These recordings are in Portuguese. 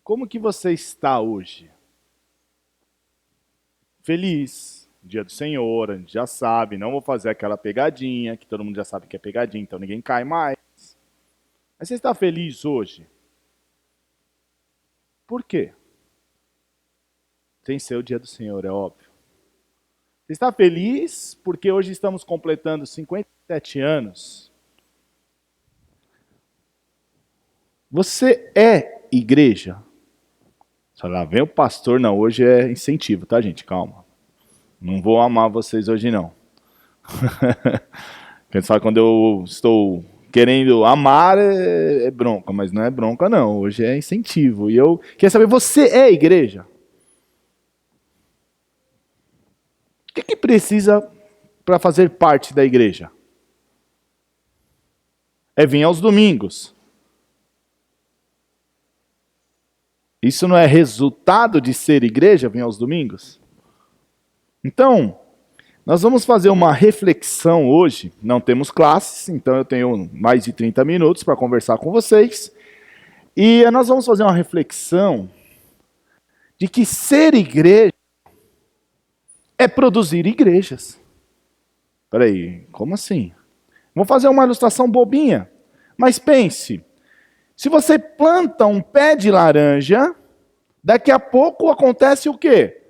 Como que você está hoje? Feliz, dia do Senhor, a gente já sabe, não vou fazer aquela pegadinha, que todo mundo já sabe que é pegadinha, então ninguém cai mais. Mas você está feliz hoje? Por quê? Tem que ser o dia do Senhor, é óbvio. Você está feliz porque hoje estamos completando 57 anos? Você é igreja? Só lá vem o pastor, não, hoje é incentivo, tá, gente? Calma. Não vou amar vocês hoje, não. Pensar quando eu estou querendo amar é bronca, mas não é bronca, não. Hoje é incentivo. E eu queria saber, você é igreja? O que precisa para fazer parte da igreja? É vir aos domingos. Isso não é resultado de ser igreja, vir aos domingos? Então, nós vamos fazer uma reflexão hoje. Não temos classes, então eu tenho mais de 30 minutos para conversar com vocês. E nós vamos fazer uma reflexão de que ser igreja é produzir igrejas. Peraí, como assim? Vou fazer uma ilustração bobinha. Mas pense, se você planta um pé de laranja, daqui a pouco acontece o quê?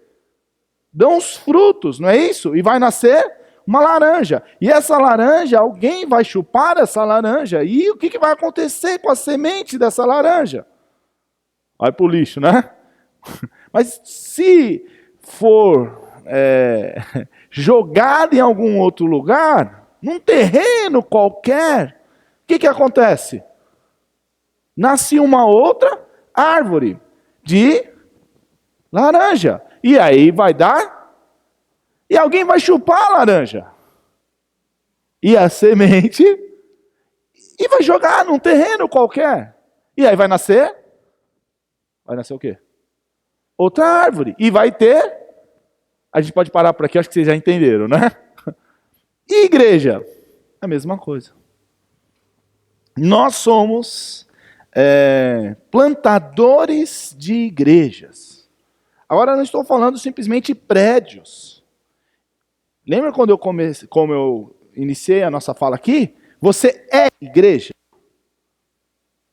Dão os frutos, não é isso? E vai nascer uma laranja. E essa laranja, alguém vai chupar essa laranja. E o que vai acontecer com a semente dessa laranja? Vai para o lixo, né? Mas se for jogada em algum outro lugar, num terreno qualquer, o que acontece? Nasce uma outra árvore de laranja. E aí vai dar, e alguém vai chupar a laranja. E a semente, e vai jogar num terreno qualquer. E aí vai nascer o quê? Outra árvore. E vai ter, a gente pode parar por aqui, acho que vocês já entenderam, né? E igreja? A mesma coisa. Nós somos plantadores de igrejas. Agora não estou falando simplesmente prédios. Lembra quando como eu iniciei a nossa fala aqui? Você é igreja.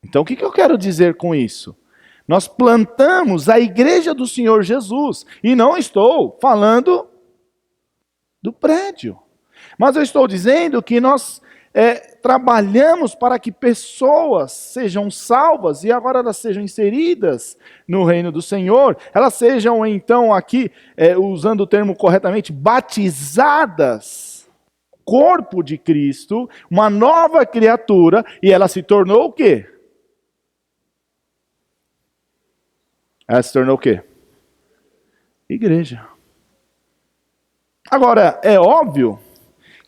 Então o que eu quero dizer com isso? Nós plantamos a igreja do Senhor Jesus. E não estou falando do prédio. Mas eu estou dizendo que nós trabalhamos para que pessoas sejam salvas e agora elas sejam inseridas no reino do Senhor. Elas sejam então aqui, usando o termo corretamente, batizadas. Corpo de Cristo, uma nova criatura, e ela se tornou o quê? Ela se tornou o quê? Igreja. Agora, é óbvio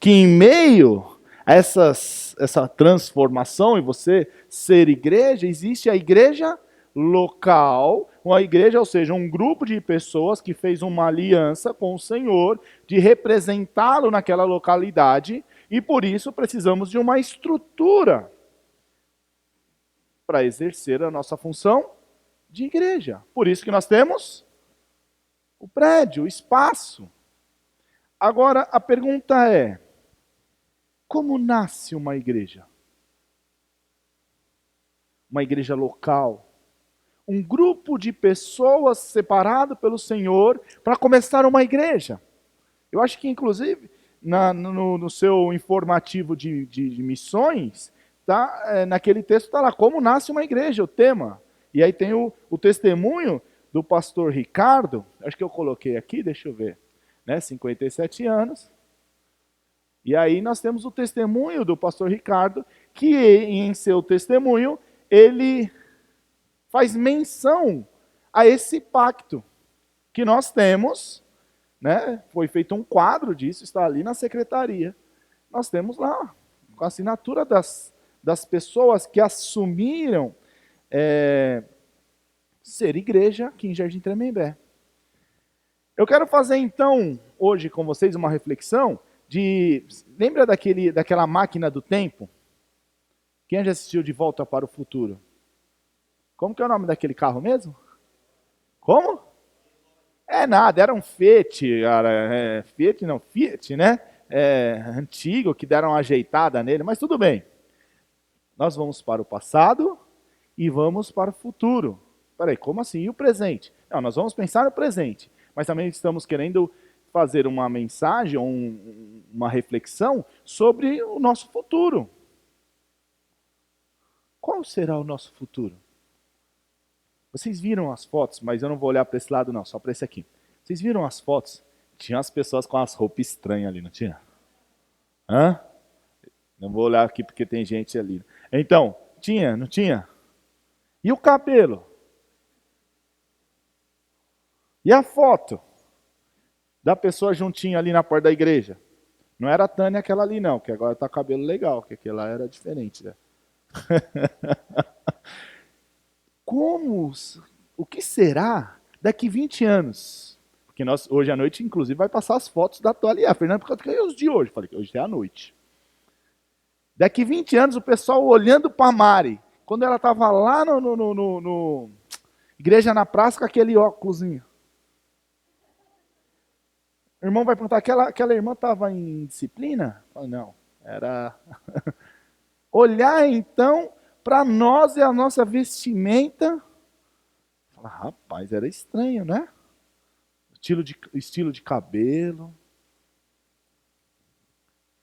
que em meio a essa transformação e você ser igreja, existe a igreja local, uma igreja, ou seja, um grupo de pessoas que fez uma aliança com o Senhor, de representá-lo naquela localidade, e por isso precisamos de uma estrutura para exercer a nossa função de igreja. Por isso que nós temos o prédio, o espaço. Agora, a pergunta é, como nasce uma igreja? Uma igreja local. Um grupo de pessoas separado pelo Senhor para começar uma igreja. Eu acho que, inclusive, no seu informativo de missões, naquele texto está lá, como nasce uma igreja, o tema. E aí tem o testemunho do pastor Ricardo, acho que eu coloquei aqui, deixa eu ver, 57 anos. E aí nós temos o testemunho do pastor Ricardo, que em seu testemunho, ele faz menção a esse pacto que nós temos, foi feito um quadro disso, está ali na secretaria. Nós temos lá, com a assinatura das pessoas que assumiram ser igreja aqui em Jardim Tremembé. Eu quero fazer então, hoje com vocês, uma reflexão lembra daquela máquina do tempo? Quem já assistiu De Volta para o Futuro? Como que é o nome daquele carro mesmo? Como? É nada, era um Fiat, cara, Fiat não, Fiat, né? Antigo, que deram uma ajeitada nele, mas tudo bem. Nós vamos para o passado e vamos para o futuro. Peraí, como assim? E o presente? Não, nós vamos pensar no presente, mas também estamos querendo fazer uma mensagem, uma reflexão sobre o nosso futuro. Qual será o nosso futuro? Vocês viram as fotos, mas eu não vou olhar para esse lado não, só para esse aqui. Vocês viram as fotos? Tinha as pessoas com as roupas estranhas ali, não tinha? Hã? Não vou olhar aqui porque tem gente ali. Então, tinha, não tinha? E o cabelo? E a foto da pessoa juntinha ali na porta da igreja? Não era a Tânia aquela ali não, que agora tá com cabelo legal, que aquela era diferente, né? Como? O que será daqui 20 anos? Porque nós, hoje à noite, inclusive, vai passar as fotos da toalha. Fernando, porque eu os de hoje. Falei que hoje é à noite. Daqui 20 anos, o pessoal olhando para a Mari, quando ela estava lá no Igreja na Praça com aquele óculosinho. O irmão vai perguntar, aquela irmã estava em disciplina? Falei, não, era... Olhar, então, para nós e a nossa vestimenta. Fala, rapaz, era estranho, né? Estilo de cabelo.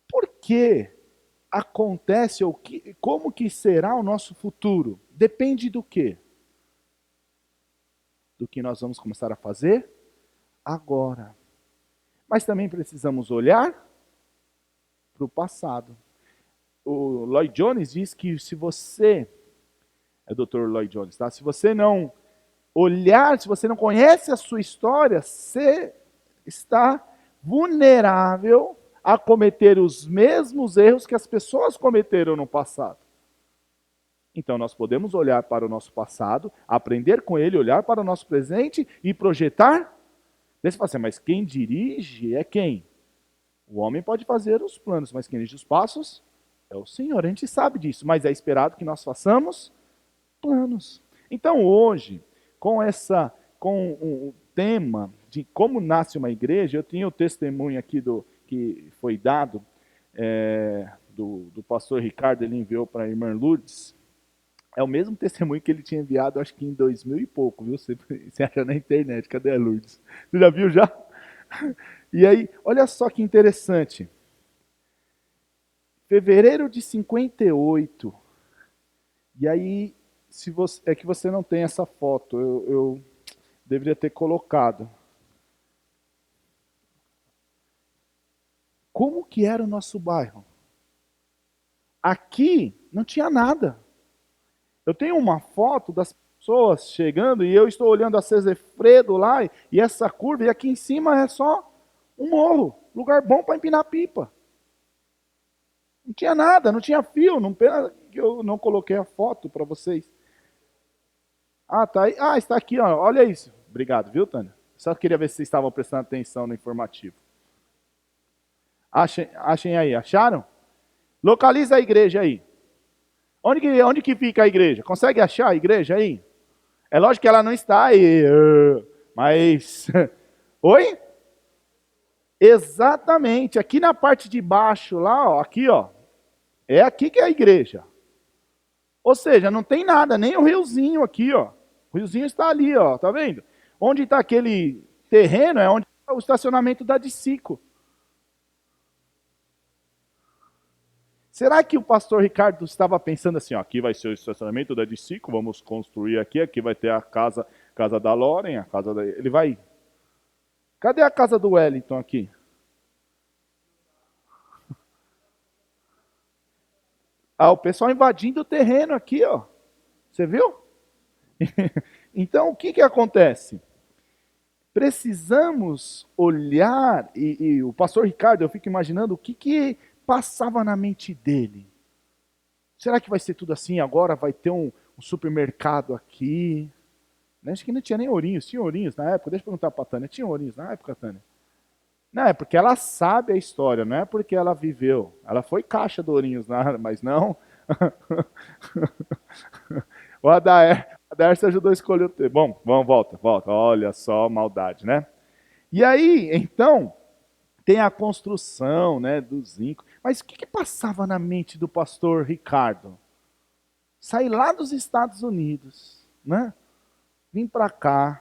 Por que acontece, ou como que será o nosso futuro? Depende do quê? Do que nós vamos começar a fazer agora. Mas também precisamos olhar para o passado. O Lloyd Jones diz que se você, é o Dr. Lloyd Jones, tá? Se você não olhar, se você não conhece a sua história, você está vulnerável a cometer os mesmos erros que as pessoas cometeram no passado. Então nós podemos olhar para o nosso passado, aprender com ele, olhar para o nosso presente e projetar. Daí você fala assim, mas quem dirige é quem? O homem pode fazer os planos, mas quem dirige os passos é o Senhor. A gente sabe disso, mas é esperado que nós façamos planos. Então hoje, com o tema de como nasce uma igreja, eu tinha o testemunho aqui que foi dado do pastor Ricardo, ele enviou para a irmã Lourdes. É o mesmo testemunho que ele tinha enviado, acho que em 2000 e pouco, viu? Você acha na internet, cadê a Lourdes? Você já viu já? E aí, olha só que interessante. Fevereiro de 58. E aí, é que você não tem essa foto, eu deveria ter colocado. Como que era o nosso bairro? Aqui não tinha nada. Eu tenho uma foto das pessoas chegando e eu estou olhando a Cesefredo lá e essa curva, e aqui em cima é só um morro, lugar bom para empinar pipa. Não tinha nada, não tinha fio, não pena que eu não coloquei a foto para vocês. Ah, tá aí. Ah, está aqui, ó. Olha isso. Obrigado, viu, Tânia? Só queria ver se vocês estavam prestando atenção no informativo. Achem aí, acharam? Localiza a igreja aí. Onde que fica a igreja? Consegue achar a igreja aí? É lógico que ela não está aí, mas... Oi? Exatamente, aqui na parte de baixo, lá, ó, aqui, ó. É aqui que é a igreja. Ou seja, não tem nada, nem o riozinho aqui, ó. O riozinho está ali, ó, tá vendo? Onde está aquele terreno é onde está o estacionamento da Dicico. Será que o pastor Ricardo estava pensando assim, ó, aqui vai ser o estacionamento da Dicico, vamos construir aqui vai ter a casa da Loren, a casa da... Ele vai... Cadê a casa do Wellington aqui? Ah, o pessoal invadindo o terreno aqui, ó. Você viu? Então, o que acontece? Precisamos olhar, e o pastor Ricardo, eu fico imaginando o que passava na mente dele. Será que vai ser tudo assim? Agora vai ter um supermercado aqui. Acho que não tinha nem ourinhos. Tinha ourinhos na época? Deixa eu perguntar para a Tânia. Tinha ourinhos na época, Tânia? Não, é porque ela sabe a história, não é porque ela viveu. Ela foi caixa do ourinhos, mas não. O Adair A Darcy ajudou a escolher o tema. Bom, vamos, volta. Olha só a maldade, né? E aí, então, tem a construção, né, do zinco. Mas o que passava na mente do pastor Ricardo? Sair lá dos Estados Unidos, né? Vim para cá,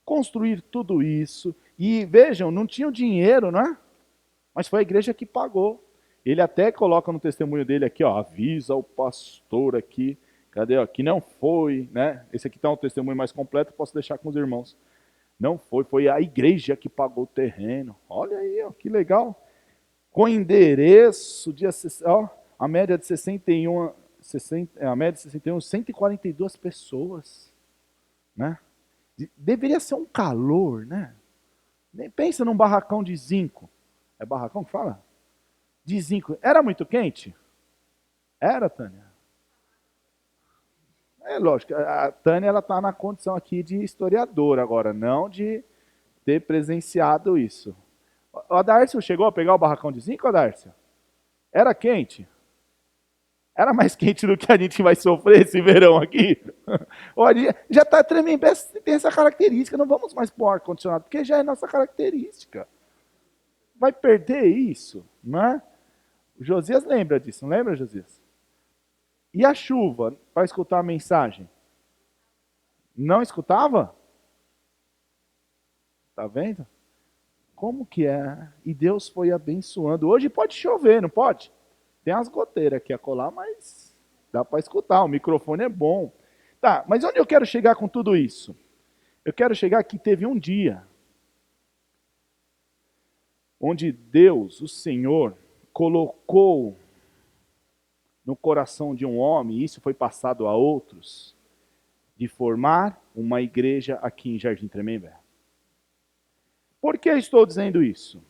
construir tudo isso. E vejam, não tinha o dinheiro, né? Mas foi a igreja que pagou. Ele até coloca no testemunho dele aqui, ó, avisa o pastor aqui. Cadê? Ó, que não foi, né? Esse aqui está um testemunho mais completo, posso deixar com os irmãos. Não foi a igreja que pagou o terreno. Olha aí, ó, que legal. Com endereço, ó, a média de 61, a média de 61, 142 pessoas, né? Deveria ser um calor, né? Nem pensa num barracão de zinco. É barracão que fala? De zinco. Era muito quente? Era, Tânia? É lógico, a Tânia está na condição aqui de historiadora agora, não de ter presenciado isso. O Adárcio chegou a pegar o barracão de zinco, Adárcio? Era quente? Era mais quente do que a gente vai sofrer esse verão aqui? Olha, já está tremendo, tem essa característica, não vamos mais pôr ar-condicionado, porque já é nossa característica. Vai perder isso, não é? O Josias lembra disso, não lembra, Josias? E a chuva, para escutar a mensagem? Não escutava? Tá vendo? Como que é? E Deus foi abençoando. Hoje pode chover, não pode? Tem umas goteiras aqui a colar, mas dá para escutar. O microfone é bom. Tá, mas onde eu quero chegar com tudo isso? Eu quero chegar que teve um dia onde Deus, o Senhor, colocou no coração de um homem, e isso foi passado a outros, de formar uma igreja aqui em Jardim Tremembé. Por que eu estou dizendo isso?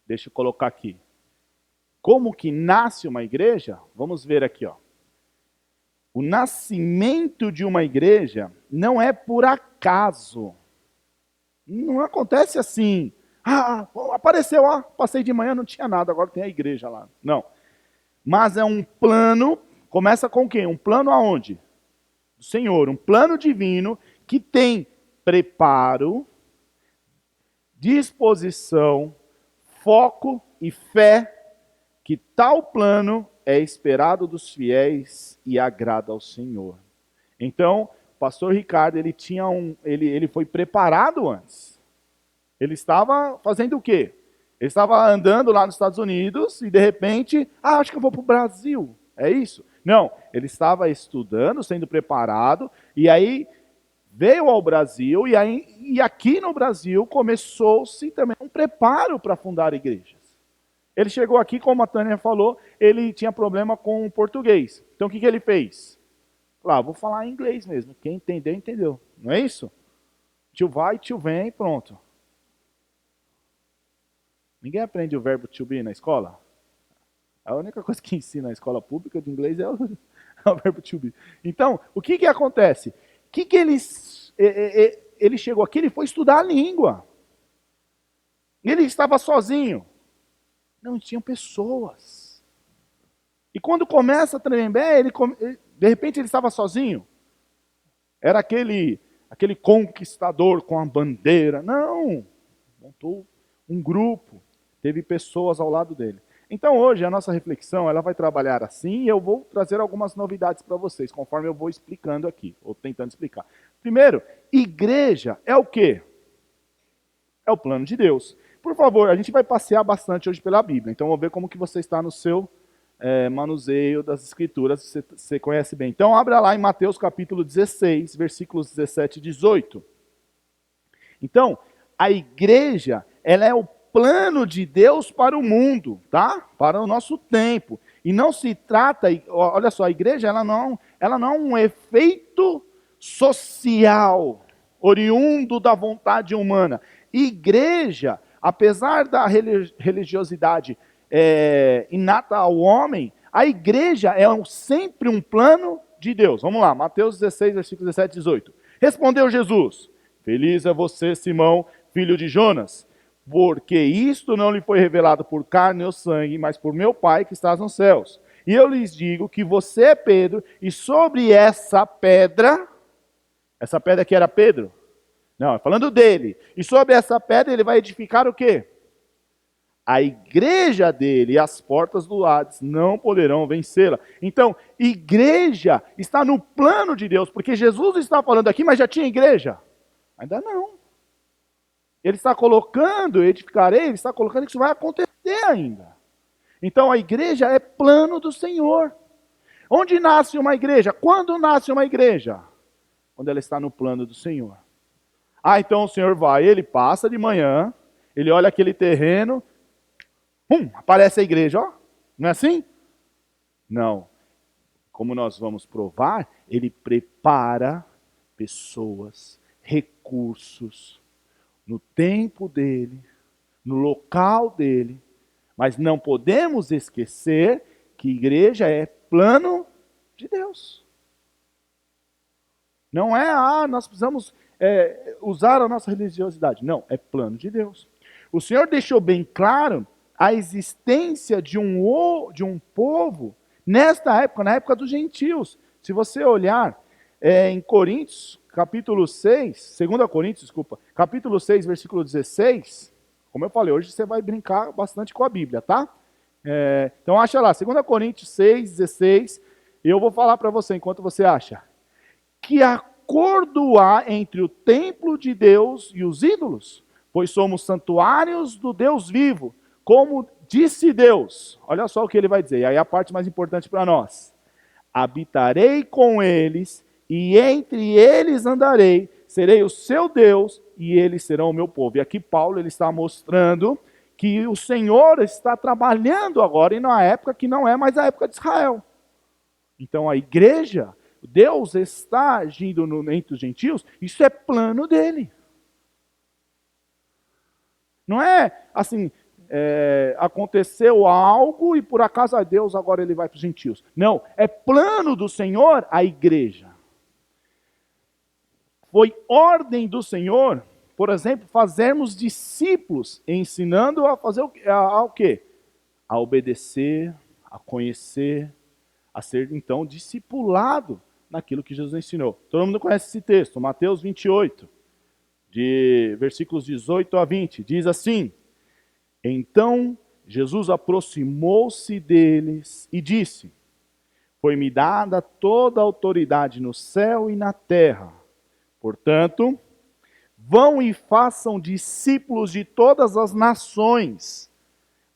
Deixa eu colocar aqui. Como que nasce uma igreja? Vamos ver aqui, ó. O nascimento de uma igreja não é por acaso. Não acontece assim. Ah, apareceu, ó, passei de manhã, não tinha nada, agora tem a igreja lá. Não. Mas é um plano, começa com quem? Um plano aonde? Do Senhor, um plano divino que tem preparo, disposição, foco e fé, que tal plano é esperado dos fiéis e agrada ao Senhor. Então, o pastor Ricardo, ele foi preparado antes. Ele estava fazendo o quê? Ele estava andando lá nos Estados Unidos e de repente, acho que eu vou para o Brasil. É isso? Não, ele estava estudando, sendo preparado, e aí veio ao Brasil, e aqui no Brasil começou-se também um preparo para fundar igrejas. Ele chegou aqui, como a Tânia falou, ele tinha problema com o português. Então o que ele fez? Claro, vou falar em inglês mesmo. Quem entendeu, entendeu. Não é isso? Tio vai, tio vem, pronto. Ninguém aprende o verbo to be na escola? A única coisa que ensina na escola pública de inglês é o verbo to be. Então, o que acontece? Ele chegou aqui, ele foi estudar a língua. Ele estava sozinho. Não, tinham pessoas. E quando começa a Tremembé, de repente ele estava sozinho. Era aquele conquistador com a bandeira. Não, montou um grupo. Teve pessoas ao lado dele. Então hoje a nossa reflexão ela vai trabalhar assim e eu vou trazer algumas novidades para vocês, conforme eu vou explicando aqui, ou tentando explicar. Primeiro, igreja é o quê? É o plano de Deus. Por favor, a gente vai passear bastante hoje pela Bíblia, então vamos ver como que você está no seu manuseio das Escrituras, você conhece bem. Então abra lá em Mateus capítulo 16, versículos 17 e 18. Então, a igreja, ela é o plano de Deus para o mundo, tá? Para o nosso tempo. E não se trata, olha só, a igreja ela não é um efeito social, oriundo da vontade humana. Igreja, apesar da religiosidade inata ao homem, a igreja é sempre um plano de Deus. Vamos lá, Mateus 16, versículos 17 e 18. Respondeu Jesus: Feliz é você, Simão, filho de Jonas, porque isto não lhe foi revelado por carne ou sangue, mas por meu Pai que estás nos céus. E eu lhes digo que você é Pedro, e sobre essa pedra que era Pedro? Não, falando dele. E sobre essa pedra ele vai edificar o quê? A igreja dele, e as portas do Hades não poderão vencê-la. Então, igreja está no plano de Deus, porque Jesus está falando aqui, mas já tinha igreja? Ainda não. Ele está colocando, edificarei, ele está colocando que isso vai acontecer ainda. Então a igreja é plano do Senhor. Onde nasce uma igreja? Quando nasce uma igreja? Quando ela está no plano do Senhor. Então o Senhor vai, ele passa de manhã, ele olha aquele terreno, aparece a igreja, ó. Não é assim? Não. Como nós vamos provar, ele prepara pessoas, recursos, no tempo dele, no local dele, mas não podemos esquecer que igreja é plano de Deus. Não é, nós precisamos usar a nossa religiosidade. Não, é plano de Deus. O Senhor deixou bem claro a existência de um povo nesta época, na época dos gentios. Se você olhar em Coríntios, capítulo 6, 2 Coríntios, desculpa, capítulo 6, versículo 16, como eu falei, hoje você vai brincar bastante com a Bíblia, tá? Então acha lá, 2 Coríntios 6, 16, e eu vou falar para você enquanto você acha. Que acordo há entre o templo de Deus e os ídolos? Pois somos santuários do Deus vivo, como disse Deus. Olha só o que ele vai dizer, e aí a parte mais importante para nós. Habitarei com eles, e entre eles andarei, serei o seu Deus, e eles serão o meu povo. E aqui Paulo ele está mostrando que o Senhor está trabalhando agora em uma época que não é mais a época de Israel. Então a igreja, Deus está agindo entre os gentios, isso é plano dele. Não é assim, aconteceu algo e por acaso Deus agora ele vai para os gentios. Não, é plano do Senhor a igreja. Foi ordem do Senhor, por exemplo, fazermos discípulos, ensinando a fazer o quê? A obedecer, a conhecer, a ser então discipulado naquilo que Jesus ensinou. Todo mundo conhece esse texto, Mateus 28, de versículos 18 a 20, diz assim: Então Jesus aproximou-se deles e disse: Foi-me dada toda a autoridade no céu e na terra. Portanto, vão e façam discípulos de todas as nações,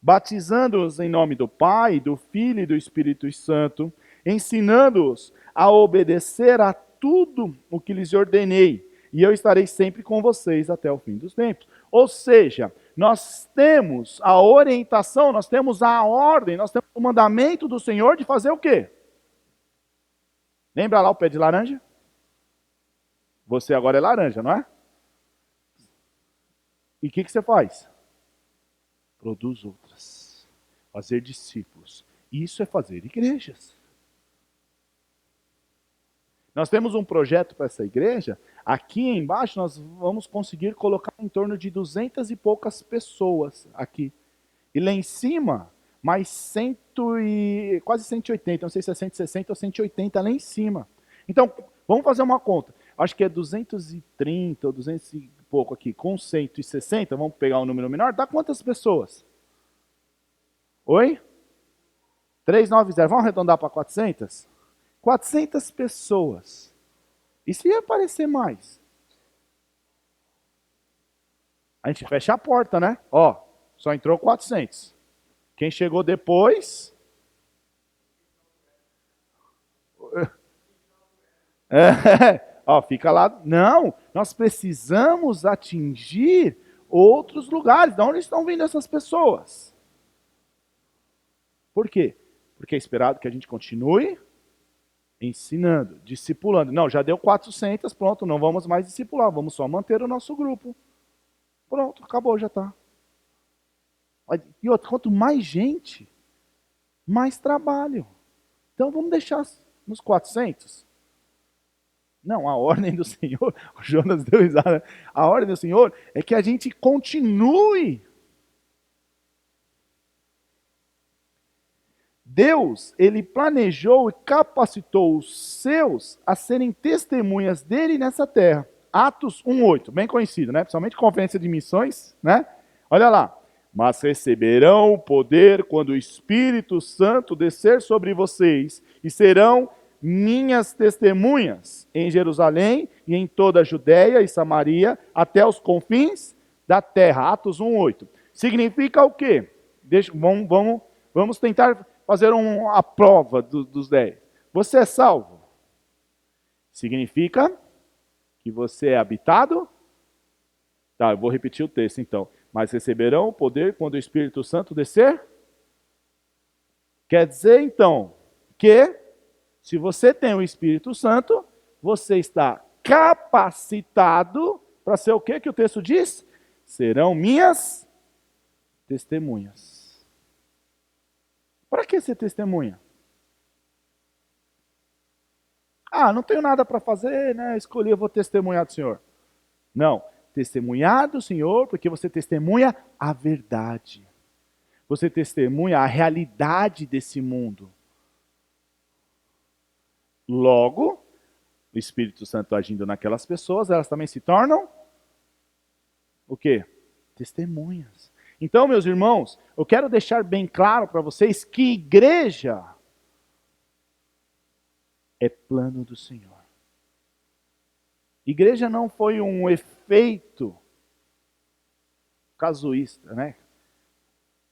batizando-os em nome do Pai, do Filho e do Espírito Santo, ensinando-os a obedecer a tudo o que lhes ordenei, e eu estarei sempre com vocês até o fim dos tempos. Ou seja, nós temos a orientação, nós temos a ordem, nós temos o mandamento do Senhor de fazer o quê? Lembra lá o pé de laranja? Você agora é laranja, não é? E o que você faz? Produz outras. Fazer discípulos. Isso é fazer igrejas. Nós temos um projeto para essa igreja. Aqui embaixo nós vamos conseguir colocar em torno de 200 e poucas pessoas aqui. E lá em cima, mais quase 180. Não sei se é 160 ou 180 lá em cima. Então, vamos fazer uma conta. Acho que é 230 ou 200 e pouco aqui, com 160, vamos pegar um número menor, dá quantas pessoas? Oi? 390, vamos arredondar para 400? 400 pessoas. E se aparecer mais? A gente fecha a porta, né? Só entrou 400. Quem chegou depois... fica lá. Não, nós precisamos atingir outros lugares. De onde estão vindo essas pessoas? Por quê? Porque é esperado que a gente continue ensinando, discipulando. Não, já deu 400, pronto, não vamos mais discipular, vamos só manter o nosso grupo. Pronto, acabou, já está. E outra, quanto mais gente, mais trabalho. Então vamos deixar nos 400? Não, a ordem do Senhor, o Jonas deu risada, a ordem do Senhor é que a gente continue Deus, ele planejou e capacitou os seus a serem testemunhas dele nessa terra. Atos 1:8, bem conhecido, né? Principalmente conferência de missões, né? Olha lá. Mas receberão o poder quando o Espírito Santo descer sobre vocês e serão minhas testemunhas em Jerusalém e em toda a Judéia e Samaria até os confins da terra. Atos 1:8. Significa o quê? Vamos tentar fazer a prova dos 10. Você é salvo? Significa que você é habitado? Tá, eu vou repetir o texto então. Mas receberão o poder quando o Espírito Santo descer? Quer dizer então que se você tem o Espírito Santo, você está capacitado para ser o quê que o texto diz? Serão minhas testemunhas. Para que ser testemunha? Ah, não tenho nada para fazer, né? Escolhi, eu vou testemunhar do Senhor. Não, testemunhar do Senhor porque você testemunha a verdade. Você testemunha a realidade desse mundo. Logo, o Espírito Santo agindo naquelas pessoas, elas também se tornam o quê? Testemunhas. Então, meus irmãos, eu quero deixar bem claro para vocês que igreja é plano do Senhor. Igreja não foi um efeito casuísta, né?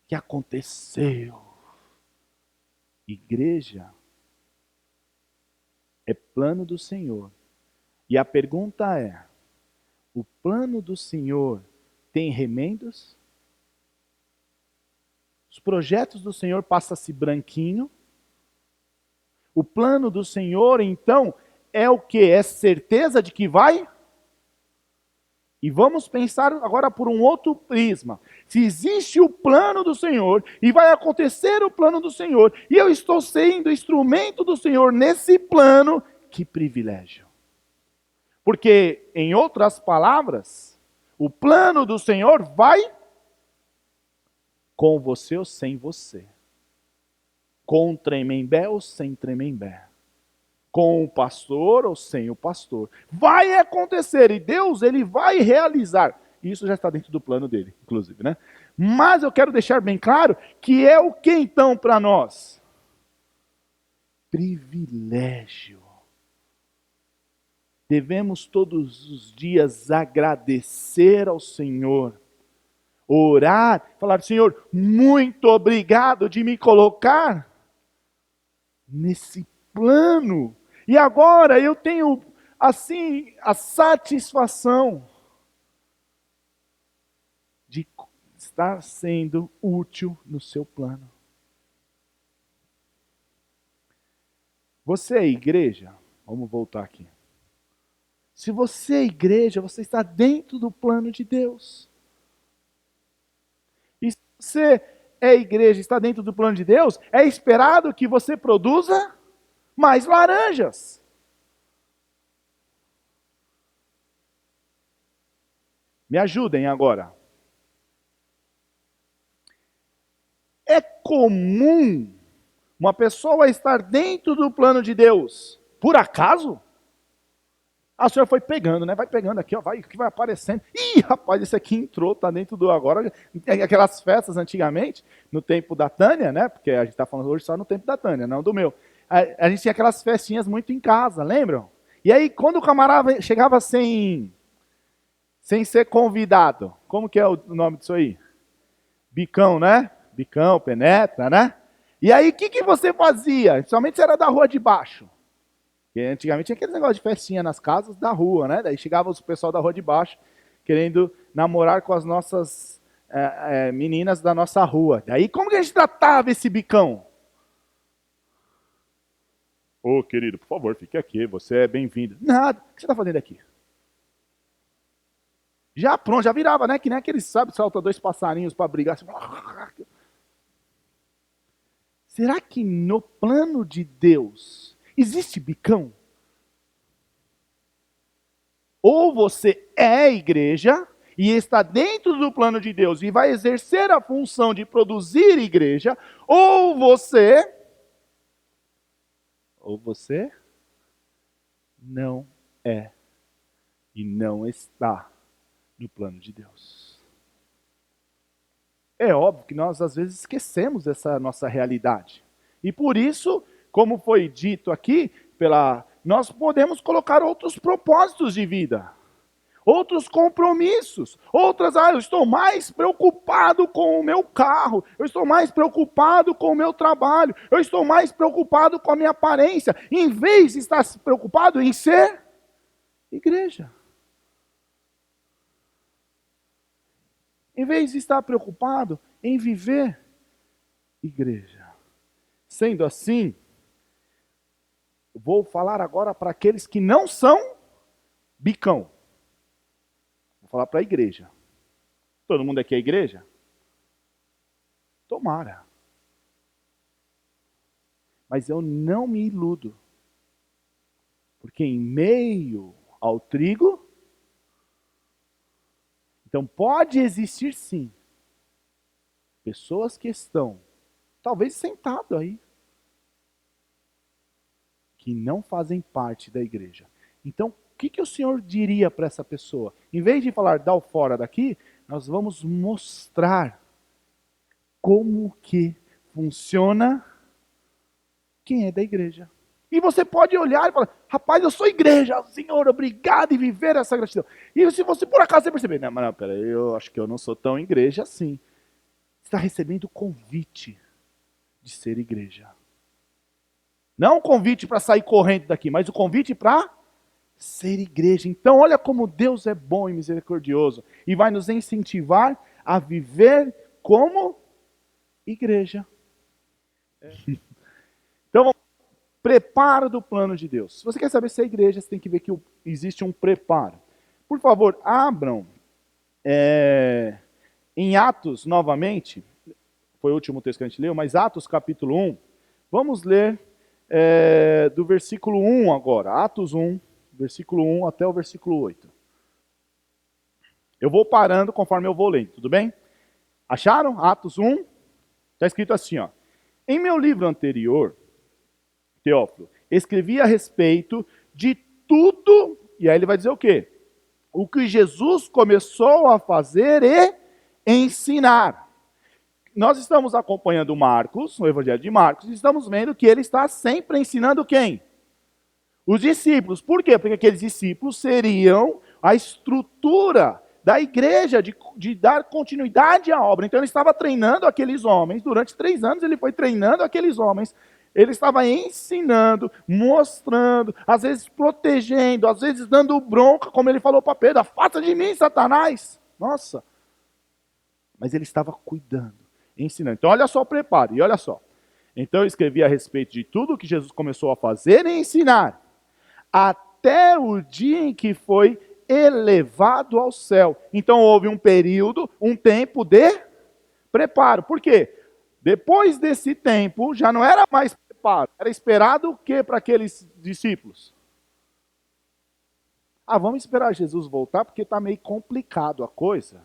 Que aconteceu. Igreja é plano do Senhor. E a pergunta é: o plano do Senhor tem remendos? Os projetos do Senhor passam-se branquinho? O plano do Senhor, então, é o que? É certeza de que vai? E vamos pensar agora por um outro prisma. Se existe o plano do Senhor, e vai acontecer o plano do Senhor, e eu estou sendo instrumento do Senhor nesse plano, que privilégio. Porque, em outras palavras, o plano do Senhor vai com você ou sem você. Com Tremembé ou sem Tremembé. Com o pastor ou sem o pastor. Vai acontecer e Deus, ele vai realizar. Isso já está dentro do plano dele, inclusive, né? Mas eu quero deixar bem claro que é o que então para nós? Privilégio. Devemos todos os dias agradecer ao Senhor. Orar, falar, Senhor, muito obrigado de me colocar nesse plano. E agora eu tenho, assim, a satisfação de estar sendo útil no seu plano. Você é igreja? Vamos voltar aqui. Se você é igreja, você está dentro do plano de Deus. E se você é igreja, está dentro do plano de Deus, é esperado que você produza mais laranjas. Me ajudem agora. É comum uma pessoa estar dentro do plano de Deus, por acaso? A senhora foi pegando, né? Vai pegando aqui, ó, vai, que vai aparecendo. Ih, rapaz, esse aqui entrou, tá dentro do agora. Aquelas festas antigamente, no tempo da Tânia, né? Porque a gente está falando hoje só no tempo da Tânia, não do meu. A gente tinha aquelas festinhas muito em casa, lembram? E aí, quando o camarada chegava sem ser convidado, como que é o nome disso aí? Bicão, né? Bicão, penetra, né? E aí, o que você fazia? Principalmente se era da rua de baixo. Porque antigamente tinha aquele negócio de festinha nas casas da rua, né? Daí chegava o pessoal da rua de baixo querendo namorar com as nossas meninas da nossa rua. Daí como que a gente tratava esse bicão? Ô, querido, por favor, fique aqui, você é bem-vindo. Nada, o que você está fazendo aqui? Já pronto, já virava, né? Que nem aqueles, sabe, salta dois passarinhos para brigar. Assim. Será que no plano de Deus existe bicão? Ou você é igreja e está dentro do plano de Deus e vai exercer a função de produzir igreja, ou você ou você não é e não está no plano de Deus. É óbvio que nós às vezes esquecemos essa nossa realidade. E por isso, como foi dito aqui, nós podemos colocar outros propósitos de vida, outros compromissos, eu estou mais preocupado com o meu carro, eu estou mais preocupado com o meu trabalho, eu estou mais preocupado com a minha aparência, em vez de estar preocupado em ser igreja. Em vez de estar preocupado em viver igreja. Sendo assim, vou falar agora para aqueles que não são bicão. Vou falar para a igreja. Todo mundo aqui é igreja? Tomara. Mas eu não me iludo. Porque em meio ao trigo, então pode existir sim, pessoas que estão, talvez sentado aí, que não fazem parte da igreja. Então, o que o Senhor diria para essa pessoa? Em vez de falar, dá o fora daqui, nós vamos mostrar como que funciona quem é da igreja. E você pode olhar e falar, rapaz, eu sou igreja, Senhor, obrigado em viver essa gratidão. E se você por acaso perceber, não, peraí, eu acho que eu não sou tão igreja assim. Você está recebendo o convite de ser igreja. Não o convite para sair correndo daqui, mas o convite para ser igreja. Então, olha como Deus é bom e misericordioso. E vai nos incentivar a viver como igreja. Então, preparo do plano de Deus. Se você quer saber se é igreja, você tem que ver que existe um preparo. Por favor, abram em Atos novamente. Foi o último texto que a gente leu, mas Atos capítulo 1. Vamos ler do versículo 1 agora. Atos 1. Versículo 1 até o versículo 8. Eu vou parando conforme eu vou lendo, tudo bem? Acharam? Atos 1. Está escrito assim, ó. Em meu livro anterior, Teófilo, escrevi a respeito de tudo, e aí ele vai dizer o quê? O que Jesus começou a fazer e ensinar. Nós estamos acompanhando Marcos, o Evangelho de Marcos, e estamos vendo que ele está sempre ensinando quem? Os discípulos. Por quê? Porque aqueles discípulos seriam a estrutura da igreja, de dar continuidade à obra. Então ele estava treinando aqueles homens, durante 3 anos ele foi treinando aqueles homens, ele estava ensinando, mostrando, às vezes protegendo, às vezes dando bronca, como ele falou para Pedro, afasta de mim, Satanás. Nossa! Mas ele estava cuidando, ensinando. Então olha só o preparo, e olha só. Então eu escrevi a respeito de tudo que Jesus começou a fazer e ensinar, até o dia em que foi elevado ao céu. Então houve um período, um tempo de preparo. Por quê? Depois desse tempo, já não era mais preparo. Era esperado o quê para aqueles discípulos? Vamos esperar Jesus voltar, porque está meio complicado a coisa.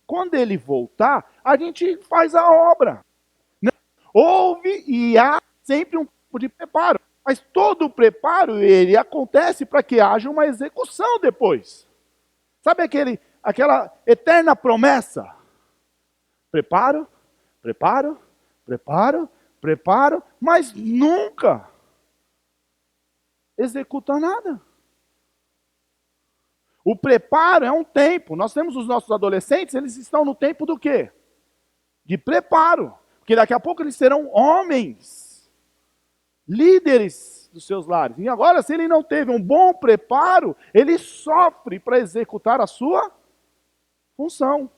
Quando ele voltar, a gente faz a obra. Houve e há sempre um tempo de preparo. Mas todo o preparo, ele acontece para que haja uma execução depois. Sabe aquela eterna promessa? Preparo, preparo, preparo, preparo, mas nunca executa nada. O preparo é um tempo. Nós temos os nossos adolescentes, eles estão no tempo do quê? De preparo. Porque daqui a pouco eles serão homens, líderes dos seus lares. E agora, se ele não teve um bom preparo, ele sofre para executar a sua função.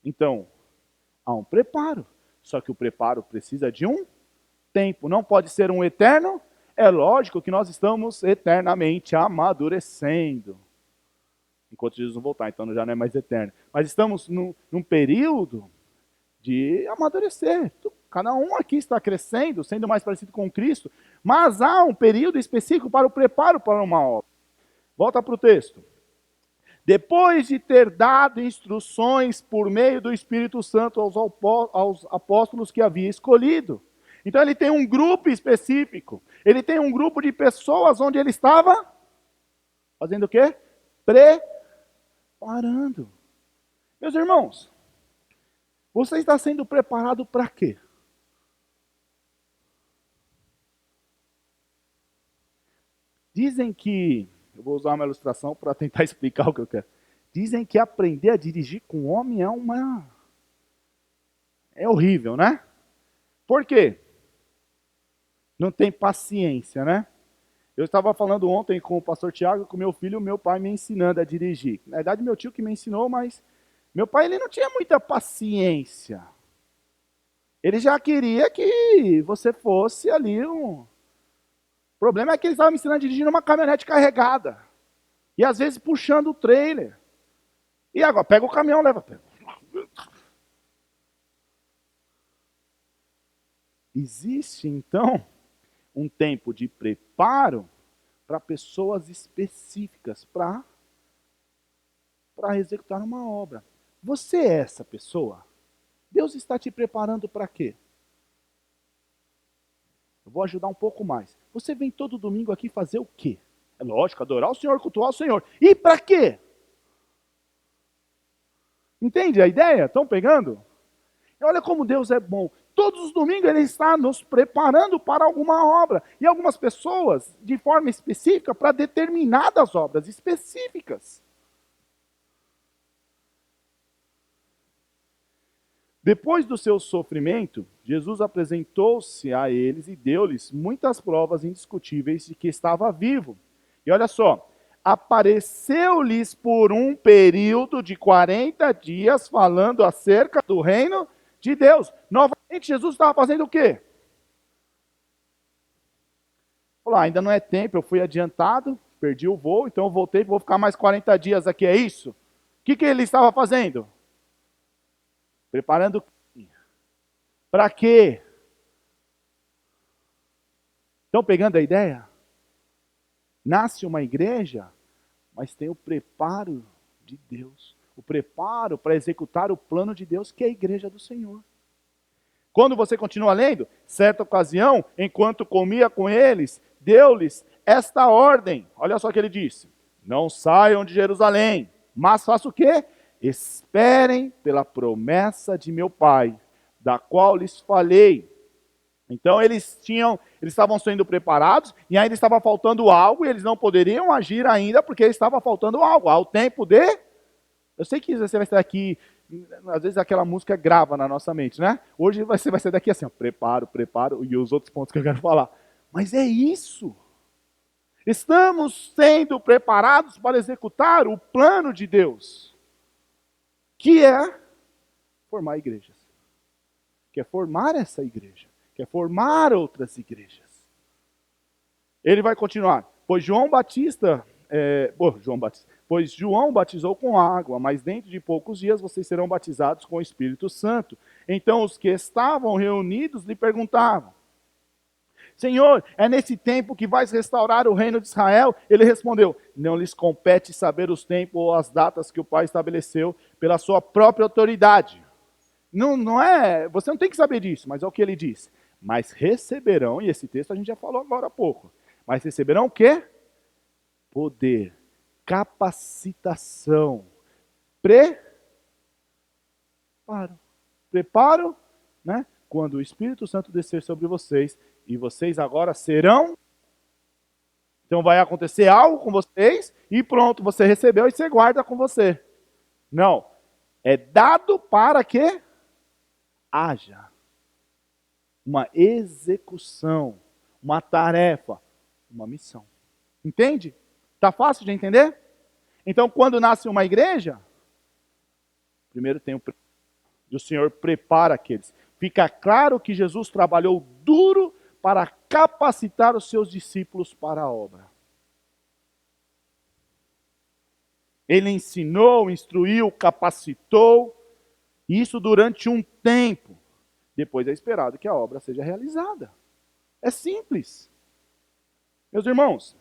Então, há um preparo. Só que o preparo precisa de um tempo. Não pode ser um eterno. É lógico que nós estamos eternamente amadurecendo. Enquanto Jesus não voltar, então já não é mais eterno. Mas estamos num período de amadurecer. Cada um aqui está crescendo, sendo mais parecido com Cristo, mas há um período específico para o preparo para uma obra. Volta para o texto. Depois de ter dado instruções por meio do Espírito Santo aos apóstolos que havia escolhido, Então ele tem um grupo específico. Ele tem um grupo de pessoas onde ele estava fazendo o quê? Preparando. Meus irmãos, você está sendo preparado para quê? Dizem que, eu vou usar uma ilustração para tentar explicar o que eu quero. Dizem que aprender a dirigir com homem é horrível, né? Por quê? Não tem paciência, né? Eu estava falando ontem com o pastor Tiago, com meu filho, meu pai me ensinando a dirigir. Na verdade, meu tio que me ensinou, mas meu pai ele não tinha muita paciência. Ele já queria que você fosse ali um... O problema é que ele estava me ensinando a dirigir numa caminhonete carregada. E às vezes puxando o trailer. E agora, pega o caminhão, leva. Existe, então, um tempo de preparo para pessoas específicas, para executar uma obra. Você é essa pessoa? Deus está te preparando para quê? Eu vou ajudar um pouco mais. Você vem todo domingo aqui fazer o quê? É lógico, adorar o Senhor, cultuar o Senhor. E para quê? Entende a ideia? Estão pegando? E olha como Deus é bom. Todos os domingos Ele está nos preparando para alguma obra. E algumas pessoas, de forma específica, para determinadas obras específicas. Depois do seu sofrimento, Jesus apresentou-se a eles e deu-lhes muitas provas indiscutíveis de que estava vivo. E olha só, apareceu-lhes por um período de 40 dias falando acerca do reino de Deus. Novamente, Jesus estava fazendo o quê? Falou, ainda não é tempo, eu fui adiantado, perdi o voo, então eu voltei, vou ficar mais 40 dias aqui, é isso? O que ele estava fazendo? Preparando para quê? Estão pegando a ideia? Nasce uma igreja, mas tem o preparo de Deus. O preparo para executar o plano de Deus, que é a igreja do Senhor. Quando você continua lendo, certa ocasião, enquanto comia com eles, deu-lhes esta ordem. Olha só o que ele disse. Não saiam de Jerusalém, mas façam o quê? Esperem pela promessa de meu Pai, da qual lhes falei. Então eles estavam sendo preparados e ainda estava faltando algo e eles não poderiam agir ainda porque estava faltando algo. Ao tempo de... Eu sei que você vai estar aqui, às vezes aquela música grava na nossa mente, né? Hoje você vai ser daqui assim, ó, preparo e os outros pontos que eu quero falar. Mas é isso. Estamos sendo preparados para executar o plano de Deus. Que é formar igrejas. Que é formar essa igreja. Que é formar outras igrejas. Ele vai continuar. Pois João batizou com água, mas dentro de poucos dias vocês serão batizados com o Espírito Santo. Então os que estavam reunidos lhe perguntavam, Senhor, é nesse tempo que vais restaurar o reino de Israel? Ele respondeu, não lhes compete saber os tempos ou as datas que o Pai estabeleceu pela sua própria autoridade. Não é, você não tem que saber disso, mas é o que ele diz. Mas receberão, e esse texto a gente já falou agora há pouco, mas receberão o quê? Poder, capacitação, preparo, né? Quando o Espírito Santo descer sobre vocês, e vocês agora serão... Então vai acontecer algo com vocês, e pronto, você recebeu e você guarda com você. Não, é dado para que haja uma execução, uma tarefa, uma missão. Entende? Está fácil de entender? Então, quando nasce uma igreja, primeiro tem o Senhor prepara aqueles. Fica claro que Jesus trabalhou duro para capacitar os seus discípulos para a obra. Ele ensinou, instruiu, capacitou, isso durante um tempo. Depois é esperado que a obra seja realizada. É simples. Meus irmãos,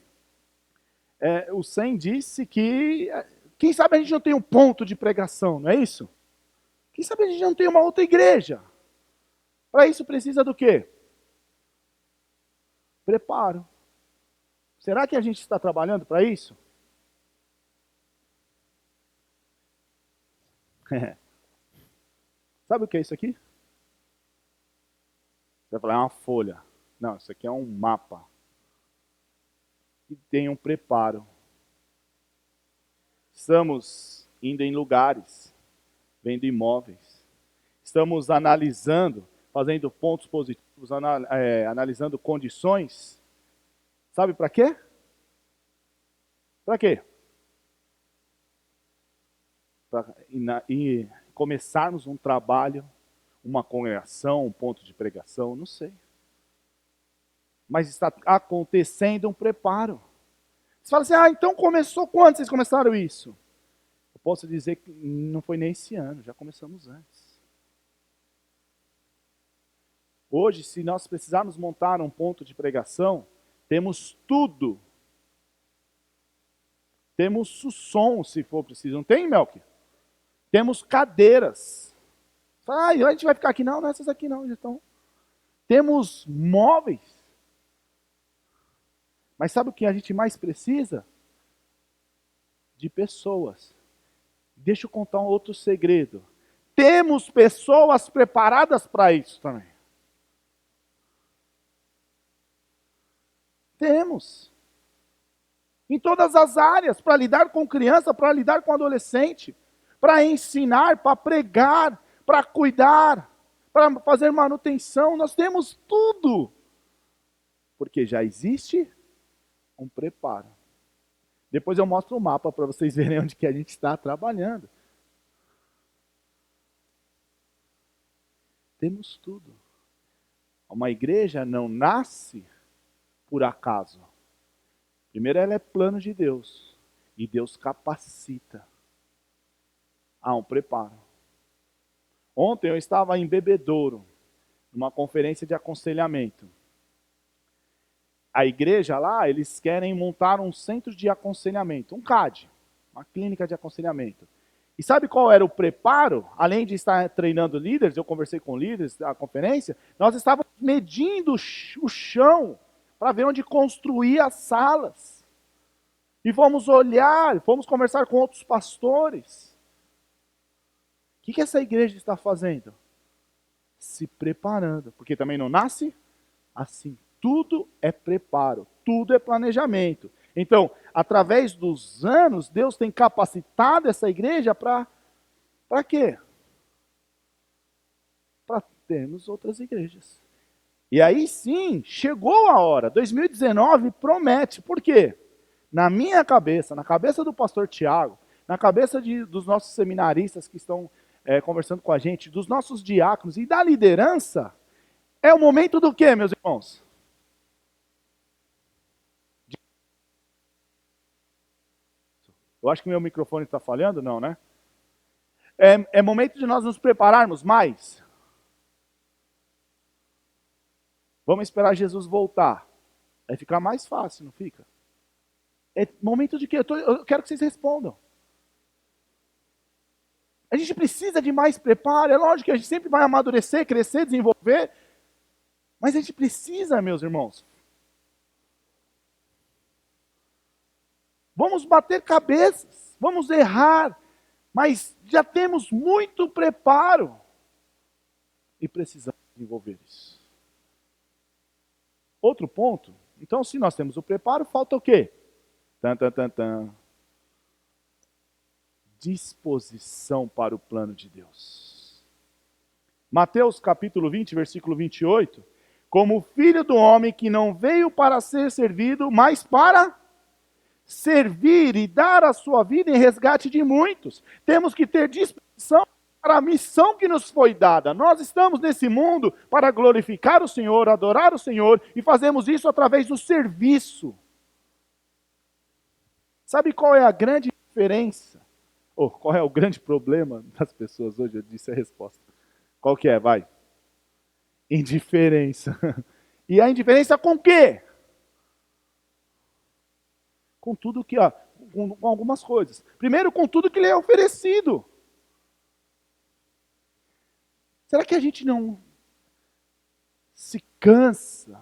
o Sem disse que, quem sabe a gente não tem um ponto de pregação, não é isso? Quem sabe a gente não tem uma outra igreja? Para isso precisa do quê? Preparo. Será que a gente está trabalhando para isso? Sabe o que é isso aqui? Você vai falar, é uma folha. Não, isso aqui é um mapa. E tem um preparo. Estamos indo em lugares, vendo imóveis. Estamos analisando, fazendo pontos positivos, analisando condições. Sabe para quê? Para quê? Para começarmos um trabalho, uma congregação, um ponto de pregação, não sei. Mas está acontecendo um preparo. Você fala assim, então começou quando vocês começaram isso? Eu posso dizer que não foi nem esse ano, já começamos antes. Hoje, se nós precisarmos montar um ponto de pregação, temos tudo. Temos o som, se for preciso. Não tem, Melk? Temos cadeiras. A gente vai ficar aqui? Não, não é essas aqui não. Então, temos móveis. Mas sabe o que a gente mais precisa? De pessoas. Deixa eu contar um outro segredo. Temos pessoas preparadas para isso também. Temos. Em todas as áreas, para lidar com criança, para lidar com adolescente, para ensinar, para pregar, para cuidar, para fazer manutenção, nós temos tudo. Porque já existe um preparo. Depois eu mostro o mapa para vocês verem onde que a gente está trabalhando. Temos tudo. Uma igreja não nasce por acaso. Primeiro, ela é plano de Deus. E Deus capacita. Há um preparo. Ontem eu estava em Bebedouro, numa conferência de aconselhamento. A igreja lá, eles querem montar um centro de aconselhamento, um CAD, uma clínica de aconselhamento. E sabe qual era o preparo? Além de estar treinando líderes, eu conversei com líderes da conferência, nós estávamos medindo o chão para ver onde construir as salas. E fomos olhar, fomos conversar com outros pastores. O que essa igreja está fazendo? Se preparando, porque também não nasce assim. Tudo é preparo, tudo é planejamento. Então, através dos anos, Deus tem capacitado essa igreja para quê? Para termos outras igrejas. E aí sim, chegou a hora. 2019 promete. Por quê? Na minha cabeça, na cabeça do pastor Tiago, na cabeça dos nossos seminaristas que estão conversando com a gente, dos nossos diáconos e da liderança, é o momento do quê, meus irmãos? Eu acho que meu microfone está falhando, não, né? É momento de nós nos prepararmos mais. Vamos esperar Jesus voltar. Vai ficar mais fácil, não fica? É momento de quê? Eu quero que vocês respondam. A gente precisa de mais preparo. É lógico que a gente sempre vai amadurecer, crescer, desenvolver. Mas a gente precisa, meus irmãos. Vamos bater cabeças. Vamos errar. Mas já temos muito preparo. E precisamos desenvolver isso. Outro ponto. Então, se nós temos o preparo, falta o quê? Disposição para o plano de Deus. Mateus capítulo 20, versículo 28. Como o filho do homem que não veio para ser servido, mas para servir e dar a sua vida em resgate de muitos. Temos que ter disposição para a missão que nos foi dada. Nós estamos nesse mundo para glorificar o Senhor, adorar o Senhor, e fazemos isso através do serviço. Sabe qual é a grande diferença? Ou qual é o grande problema das pessoas hoje? Eu disse a resposta. Qual que é? Vai. Indiferença. E a indiferença com o quê? Com tudo que, com algumas coisas. Primeiro, com tudo que lhe é oferecido. Será que a gente não se cansa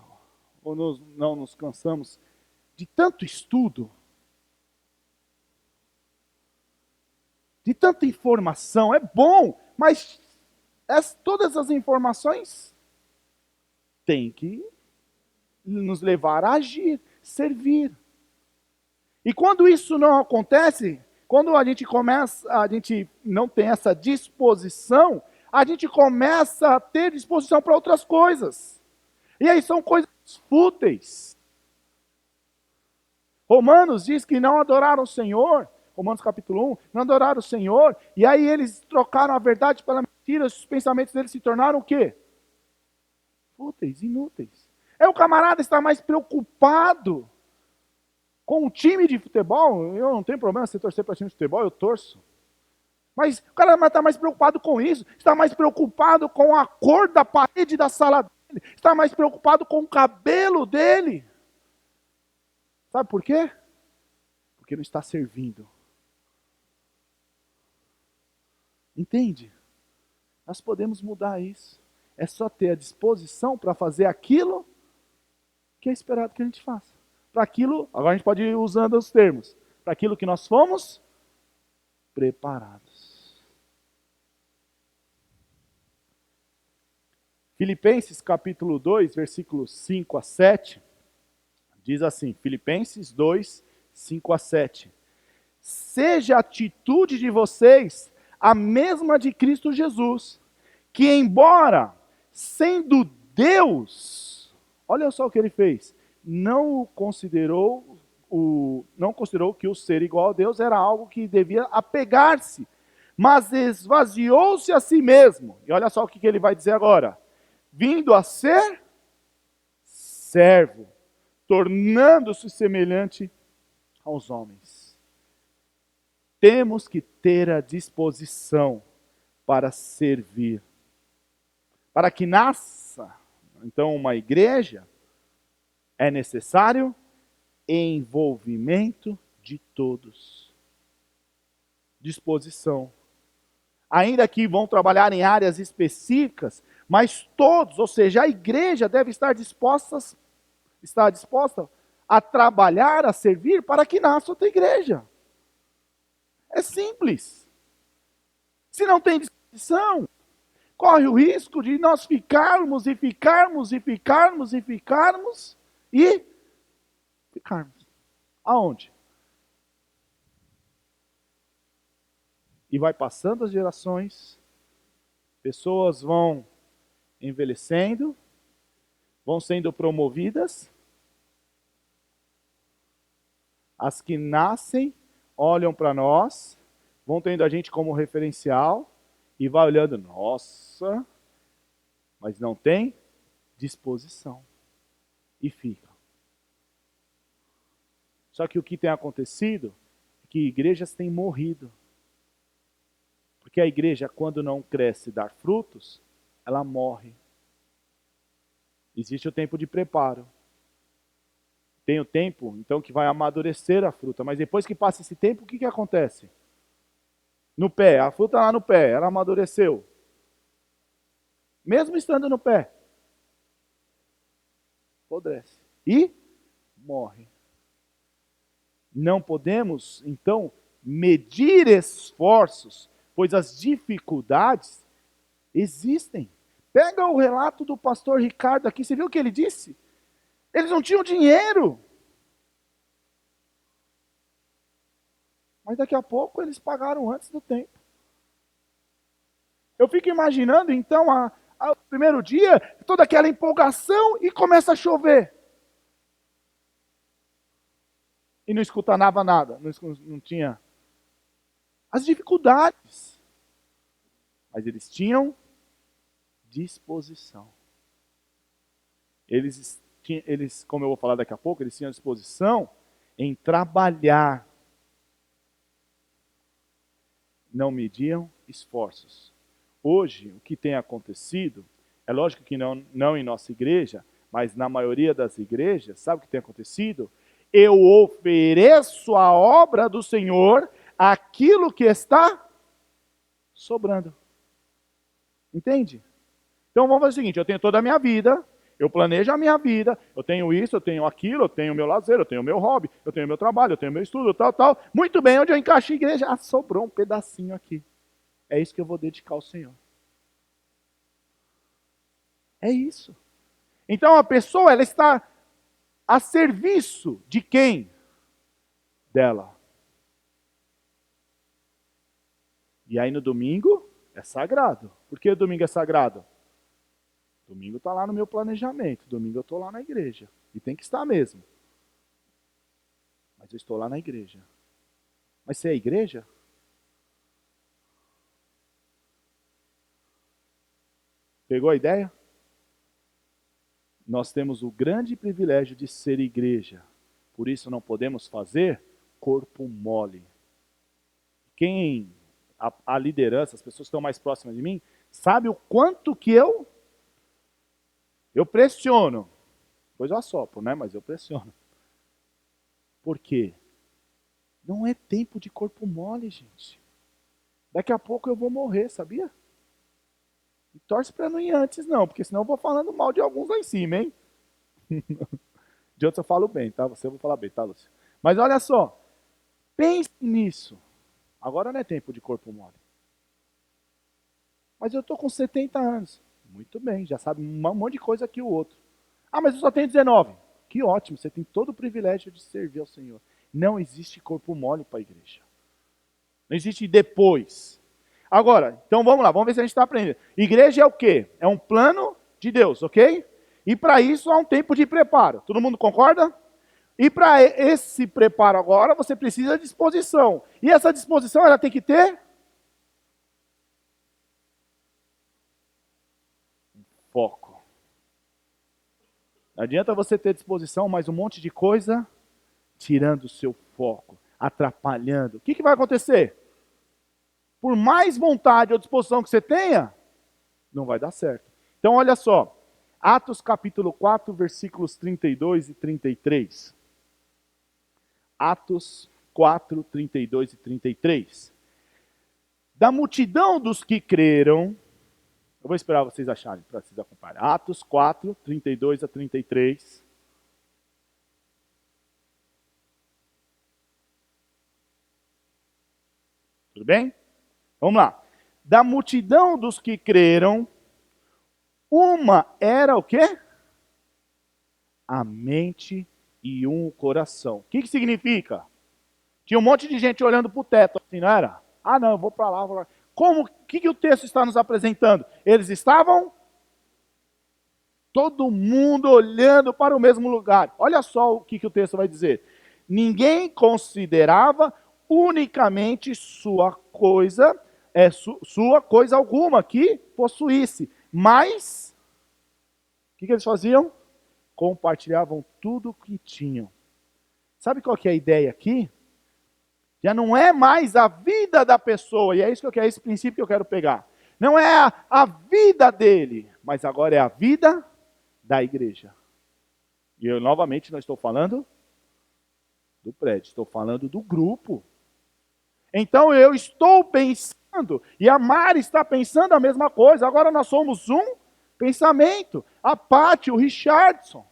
ou não nos cansamos de tanto estudo, de tanta informação. É bom, mas todas as informações têm que nos levar a agir, servir. E quando isso não acontece, quando a gente não tem essa disposição, a gente começa a ter disposição para outras coisas. E aí são coisas fúteis. Romanos diz que não adoraram o Senhor, Romanos capítulo 1, não adoraram o Senhor, e aí eles trocaram a verdade pela mentira, os pensamentos deles se tornaram o quê? Fúteis, inúteis. O camarada está mais preocupado com o time de futebol. Eu não tenho problema se torcer para time de futebol, eu torço. Mas o cara está mais preocupado com isso, está mais preocupado com a cor da parede da sala dele, está mais preocupado com o cabelo dele. Sabe por quê? Porque não está servindo. Entende? Nós podemos mudar isso. É só ter a disposição para fazer aquilo que é esperado que a gente faça. Para aquilo, agora a gente pode ir usando os termos, para aquilo que nós fomos preparados. Filipenses capítulo 2, versículos 5 a 7, diz assim, Filipenses 2, 5 a 7. Seja a atitude de vocês a mesma de Cristo Jesus, que embora sendo Deus, olha só o que ele fez, não considerou que o ser igual a Deus era algo que devia apegar-se, mas esvaziou-se a si mesmo. E olha só o que ele vai dizer agora. Vindo a ser servo, tornando-se semelhante aos homens. Temos que ter a disposição para servir. Para que nasça, então, uma igreja, é necessário envolvimento de todos. Disposição. Ainda que vão trabalhar em áreas específicas, mas todos, ou seja, a igreja deve estar disposta a trabalhar, a servir para que nasça outra igreja. É simples. Se não tem disposição, corre o risco de nós ficarmos. Aonde? E vai passando as gerações, pessoas vão envelhecendo, vão sendo promovidas, as que nascem, olham para nós, vão tendo a gente como referencial, e vai olhando, nossa, mas não tem disposição. E fica. Só que o que tem acontecido é que igrejas têm morrido. Porque a igreja, quando não cresce e dá frutos, ela morre. Existe o tempo de preparo. Tem o tempo, então, que vai amadurecer a fruta. Mas depois que passa esse tempo, o que acontece? No pé, a fruta lá no pé, ela amadureceu. Mesmo estando no pé, apodrece e morre. Não podemos, então, medir esforços, pois as dificuldades existem. Pega o relato do pastor Ricardo aqui, você viu o que ele disse? Eles não tinham dinheiro. Mas daqui a pouco eles pagaram antes do tempo. Eu fico imaginando, então, o primeiro dia, toda aquela empolgação e começa a chover. E não escutanava nada, não tinha. As dificuldades. Mas eles tinham disposição. Eles, como eu vou falar daqui a pouco, eles tinham disposição em trabalhar. Não mediam esforços. Hoje, o que tem acontecido, é lógico que não em nossa igreja, mas na maioria das igrejas, sabe o que tem acontecido? Eu ofereço a obra do Senhor aquilo que está sobrando. Entende? Então vamos fazer o seguinte, eu tenho toda a minha vida, Eu planejo a minha vida, eu tenho isso, eu tenho aquilo, eu tenho o meu lazer, eu tenho o meu hobby, eu tenho o meu trabalho, eu tenho o meu estudo, tal, tal. Muito bem, onde eu encaixo a igreja? Ah, sobrou um pedacinho aqui. É isso que eu vou dedicar ao Senhor. É isso. Então a pessoa, ela está a serviço de quem? Dela. E aí no domingo é sagrado. Por que o domingo é sagrado? Domingo está lá no meu planejamento. Domingo eu estou lá na igreja. E tem que estar mesmo. Mas eu estou lá na igreja. Mas você é igreja? Pegou a ideia? Nós temos o grande privilégio de ser igreja. Por isso não podemos fazer corpo mole. Quem, a liderança, as pessoas que estão mais próximas de mim, sabe o quanto que eu pressiono. Depois eu assopro, né? Mas eu pressiono. Por quê? Não é tempo de corpo mole, gente. Daqui a pouco eu vou morrer, sabia? E torce para não ir antes, não, porque senão eu vou falando mal de alguns lá em cima, hein? De outros eu falo bem, tá? Você eu vou falar bem, tá, Lúcia? Mas olha só, pense nisso. Agora não é tempo de corpo mole. Mas eu tô com 70 anos. Muito bem, já sabe um monte de coisa que o outro. Ah, mas eu só tenho 19. Que ótimo, você tem todo o privilégio de servir ao Senhor. Não existe corpo mole para a igreja. Não existe depois. Agora, então vamos lá, vamos ver se a gente está aprendendo. Igreja é o quê? É um plano de Deus, ok? E para isso há um tempo de preparo. Todo mundo concorda? E para esse preparo agora, você precisa de disposição. E essa disposição, ela tem que ter foco. Não adianta você ter disposição, mas um monte de coisa tirando o seu foco, atrapalhando. O que vai acontecer? Por mais vontade ou disposição que você tenha, não vai dar certo. Então olha só, Atos capítulo 4, versículos 32 e 33. Atos 4, 32 e 33. Da multidão dos que creram, eu vou esperar vocês acharem, para vocês acompanharem. Atos 4, 32 a 33. Tudo bem? Vamos lá. Da multidão dos que creram, uma era o quê? A mente e um coração. O que significa? Tinha um monte de gente olhando para o teto, assim, não era? Ah, não, eu vou para lá, vou lá. Como? O que o texto está nos apresentando? Eles estavam todo mundo olhando para o mesmo lugar. Olha só o que o texto vai dizer. Ninguém considerava unicamente sua coisa alguma que possuísse, mas o que eles faziam? Compartilhavam tudo o que tinham. Sabe qual que é a ideia aqui? Já não é mais a vida da pessoa, e é isso que eu quero, esse princípio que eu quero pegar. Não é a vida dele, mas agora é a vida da igreja. E eu novamente não estou falando do prédio, estou falando do grupo. Então eu estou pensando, e a Mari está pensando a mesma coisa, agora nós somos um pensamento. A Paty, o Richardson.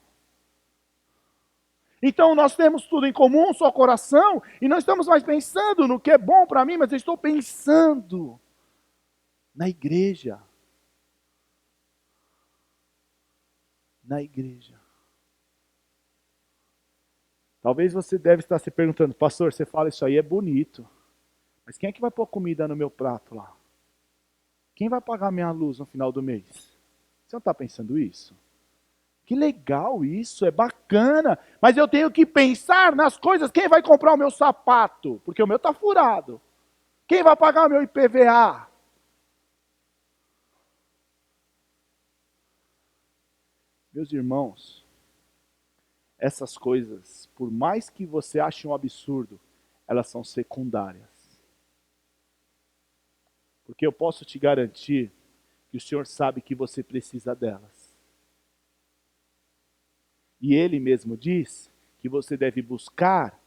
Então nós temos tudo em comum, só coração, e não estamos mais pensando no que é bom para mim, mas eu estou pensando na igreja. Na igreja. Talvez você deve estar se perguntando, pastor, você fala isso aí é bonito, mas quem é que vai pôr comida no meu prato lá? Quem vai pagar minha luz no final do mês? Você não está pensando isso? Que legal isso, é bacana. Mas eu tenho que pensar nas coisas. Quem vai comprar o meu sapato? Porque o meu está furado. Quem vai pagar o meu IPVA? Meus irmãos, essas coisas, por mais que você ache um absurdo, elas são secundárias. Porque eu posso te garantir que o Senhor sabe que você precisa delas. E Ele mesmo diz que você deve buscar,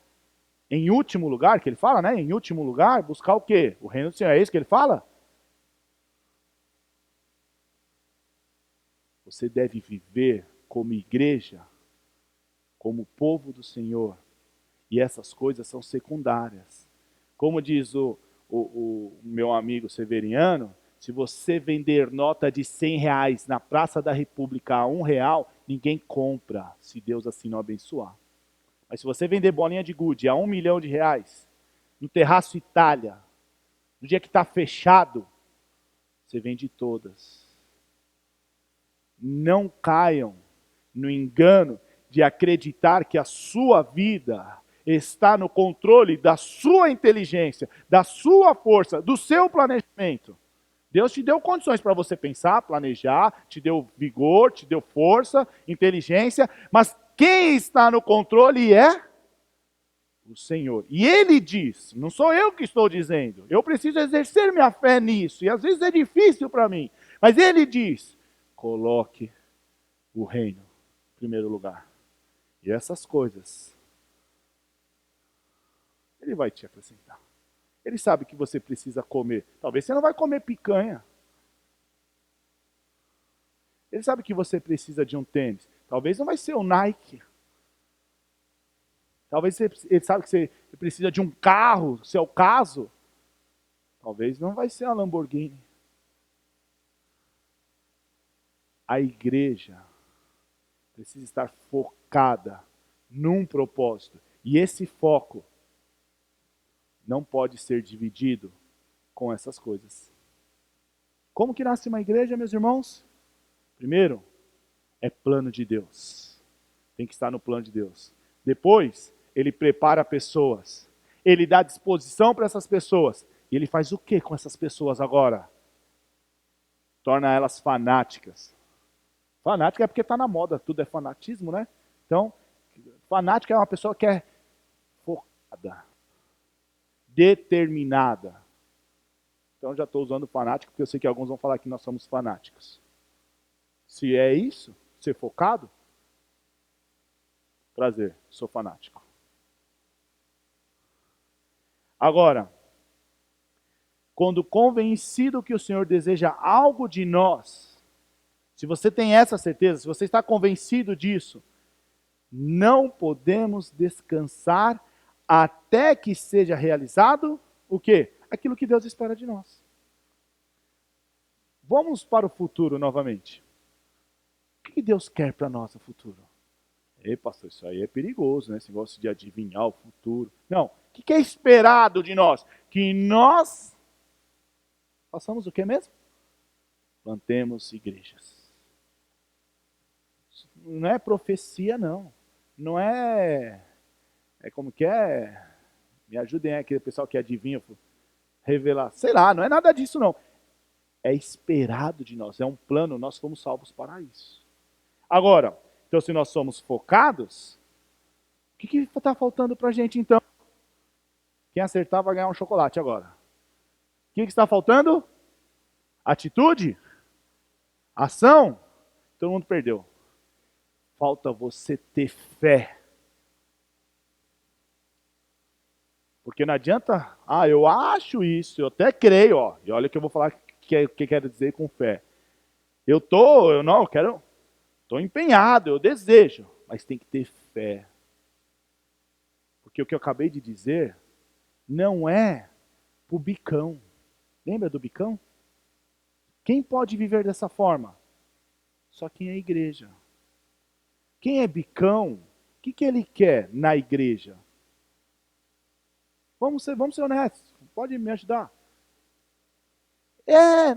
em último lugar, que Ele fala, né? Em último lugar, buscar o quê? O reino do Senhor, é isso que Ele fala? Você deve viver como igreja, como povo do Senhor. E essas coisas são secundárias. Como diz o meu amigo Severiano, se você vender nota de R$ 100 na Praça da República a R$ 1, ninguém compra, se Deus assim não abençoar. Mas se você vender bolinha de gude a R$ 1 milhão, no Terraço Itália, no dia que está fechado, você vende todas. Não caiam no engano de acreditar que a sua vida está no controle da sua inteligência, da sua força, do seu planejamento. Deus te deu condições para você pensar, planejar, te deu vigor, te deu força, inteligência, mas quem está no controle é o Senhor. E Ele diz, não sou eu que estou dizendo, eu preciso exercer minha fé nisso, e às vezes é difícil para mim, mas Ele diz, coloque o reino em primeiro lugar. E essas coisas, Ele vai te acrescentar. Ele sabe que você precisa comer. Talvez você não vai comer picanha. Ele sabe que você precisa de um tênis. Talvez não vai ser o Nike. Talvez ele sabe que você precisa de um carro, se é o caso. Talvez não vai ser a Lamborghini. A igreja precisa estar focada num propósito. E esse foco não pode ser dividido com essas coisas. Como que nasce uma igreja, meus irmãos? Primeiro, é plano de Deus. Tem que estar no plano de Deus. Depois, ele prepara pessoas. Ele dá disposição para essas pessoas. E ele faz o que com essas pessoas agora? Torna elas fanáticas. Fanática é porque está na moda, tudo é fanatismo, né? Então, fanática é uma pessoa que é focada, determinada. Então já estou usando fanático, porque eu sei que alguns vão falar que nós somos fanáticos. Se é isso, ser focado, prazer, sou fanático. Agora, quando convencido que o Senhor deseja algo de nós, se você tem essa certeza, se você está convencido disso, não podemos descansar até que seja realizado o quê? Aquilo que Deus espera de nós. Vamos para o futuro novamente. O que Deus quer para nós no futuro? Ei, pastor, isso aí é perigoso, né? Esse negócio de adivinhar o futuro. Não, o que é esperado de nós? Que nós façamos o que mesmo? Plantemos igrejas. Não é profecia, não. Não é... É como que é? Me ajudem aí, aquele pessoal que adivinha, revelar. Sei lá, não é nada disso, não. É esperado de nós, é um plano, nós fomos salvos para isso. Agora, então se nós somos focados, o que está faltando para a gente então? Quem acertar vai ganhar um chocolate agora. O que está faltando? Atitude? Ação? Todo mundo perdeu. Falta você ter fé. Porque não adianta, eu acho isso, eu até creio, ó. E olha o que eu vou falar que quero dizer com fé. Eu quero, estou empenhado, eu desejo, mas tem que ter fé. Porque o que eu acabei de dizer não é pro bicão. Lembra do bicão? Quem pode viver dessa forma? Só quem é igreja. Quem é bicão, o que ele quer na igreja? Vamos ser honestos. Pode me ajudar?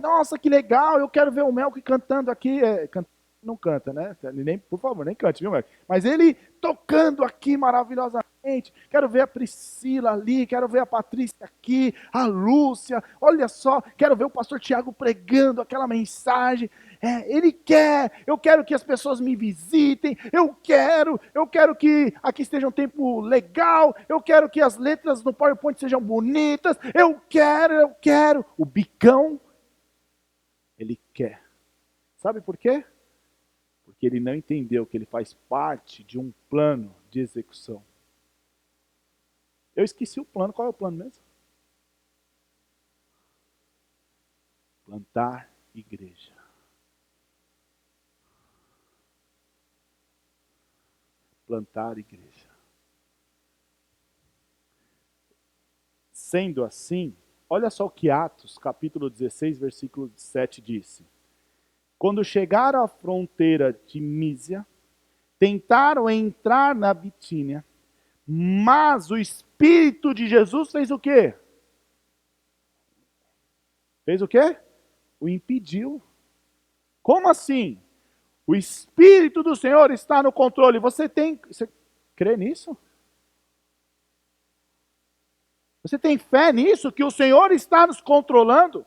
Nossa, que legal, eu quero ver o Melk cantando aqui. Não canta, né? Nem, por favor, nem cante, viu, Melk? Mas ele tocando aqui maravilhosamente. Quero ver a Priscila ali, quero ver a Patrícia aqui, a Lúcia. Olha só, quero ver o pastor Tiago pregando aquela mensagem. Eu quero que as pessoas me visitem, eu quero que aqui esteja um tempo legal, eu quero que as letras no PowerPoint sejam bonitas, eu quero. O bicão, ele quer. Sabe por quê? Porque ele não entendeu que ele faz parte de um plano de execução. Eu esqueci o plano, qual é o plano mesmo? Plantar igreja. plantar igreja. Sendo assim, olha só o que Atos, capítulo 16, versículo 7 disse. Quando chegaram à fronteira de Mísia, tentaram entrar na Bitínia, mas o Espírito de Jesus fez o quê? Fez o quê? O impediu. Como assim? O Espírito do Senhor está no controle. Você crê nisso? Você tem fé nisso? Que o Senhor está nos controlando?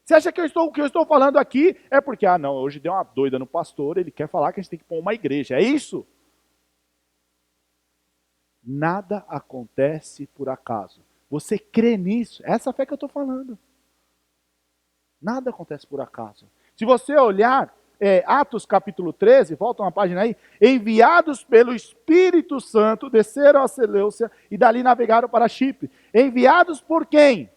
Você acha que o que eu estou falando aqui é porque, não, hoje deu uma doida no pastor, ele quer falar que a gente tem que pôr uma igreja. É isso? Nada acontece por acaso. Você crê nisso? Essa fé que eu estou falando. Nada acontece por acaso. Se você olhar Atos capítulo 13, volta uma página aí, enviados pelo Espírito Santo, desceram a Seleucia e dali navegaram para Chipre. Enviados por quem?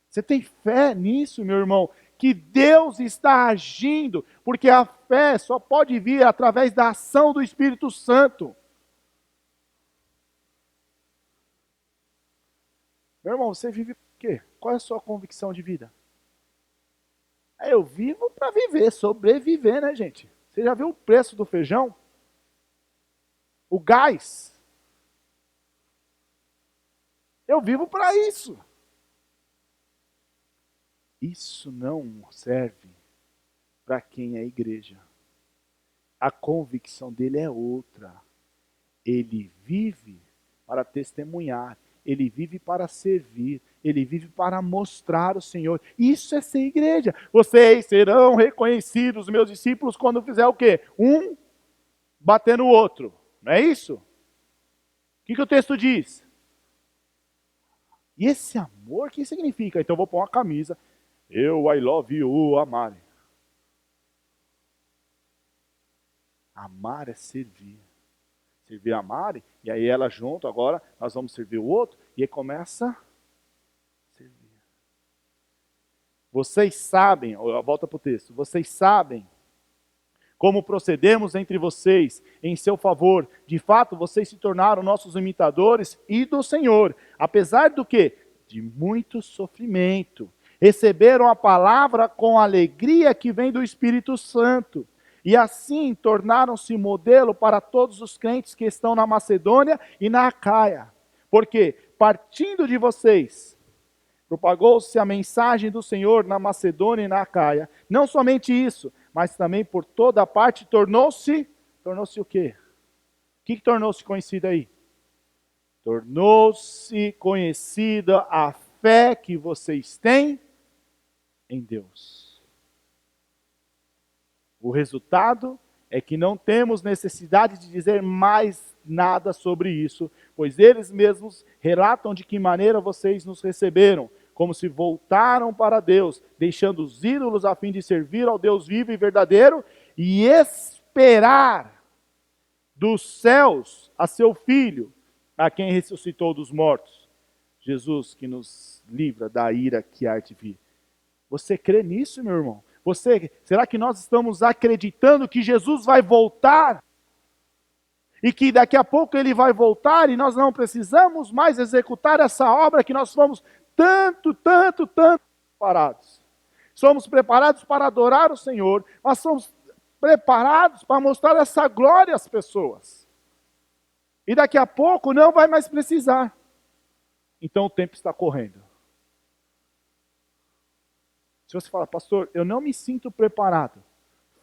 Você tem fé nisso, meu irmão? Que Deus está agindo, porque a fé só pode vir através da ação do Espírito Santo. Meu irmão, você vive por quê? Qual é a sua convicção de vida? Eu vivo para viver, sobreviver, né, gente? Você já viu o preço do feijão? O gás? Eu vivo para isso. Isso não serve para quem é igreja. A convicção dele é outra. Ele vive para testemunhar. Ele vive para servir. Ele vive para mostrar o Senhor. Isso é ser igreja. Vocês serão reconhecidos, meus discípulos, quando fizer o quê? Um bater no outro. Não é isso? O que o texto diz? E esse amor, o que significa? Então eu vou pôr uma camisa. I love you, amar. Amar é servir. Servir a Mari, e aí ela junto, agora nós vamos servir o outro, e aí começa a servir. Vocês sabem, volta para o texto, vocês sabem como procedemos entre vocês em seu favor. De fato, vocês se tornaram nossos imitadores e do Senhor, apesar do quê? De muito sofrimento. Receberam a palavra com a alegria que vem do Espírito Santo. E assim tornaram-se modelo para todos os crentes que estão na Macedônia e na Acaia. Porque, partindo de vocês, propagou-se a mensagem do Senhor na Macedônia e na Acaia. Não somente isso, mas também por toda a parte tornou-se o quê? O que tornou-se conhecido aí? Tornou-se conhecida a fé que vocês têm em Deus. O resultado é que não temos necessidade de dizer mais nada sobre isso, pois eles mesmos relatam de que maneira vocês nos receberam, como se voltaram para Deus, deixando os ídolos a fim de servir ao Deus vivo e verdadeiro e esperar dos céus a seu Filho, a quem ressuscitou dos mortos. Jesus que nos livra da ira que há de vir. Você crê nisso, meu irmão? Será que nós estamos acreditando que Jesus vai voltar? E que daqui a pouco ele vai voltar e nós não precisamos mais executar essa obra que nós fomos tanto preparados. Somos preparados para adorar o Senhor, mas somos preparados para mostrar essa glória às pessoas. E daqui a pouco não vai mais precisar. Então o tempo está correndo. Se você fala, pastor, eu não me sinto preparado,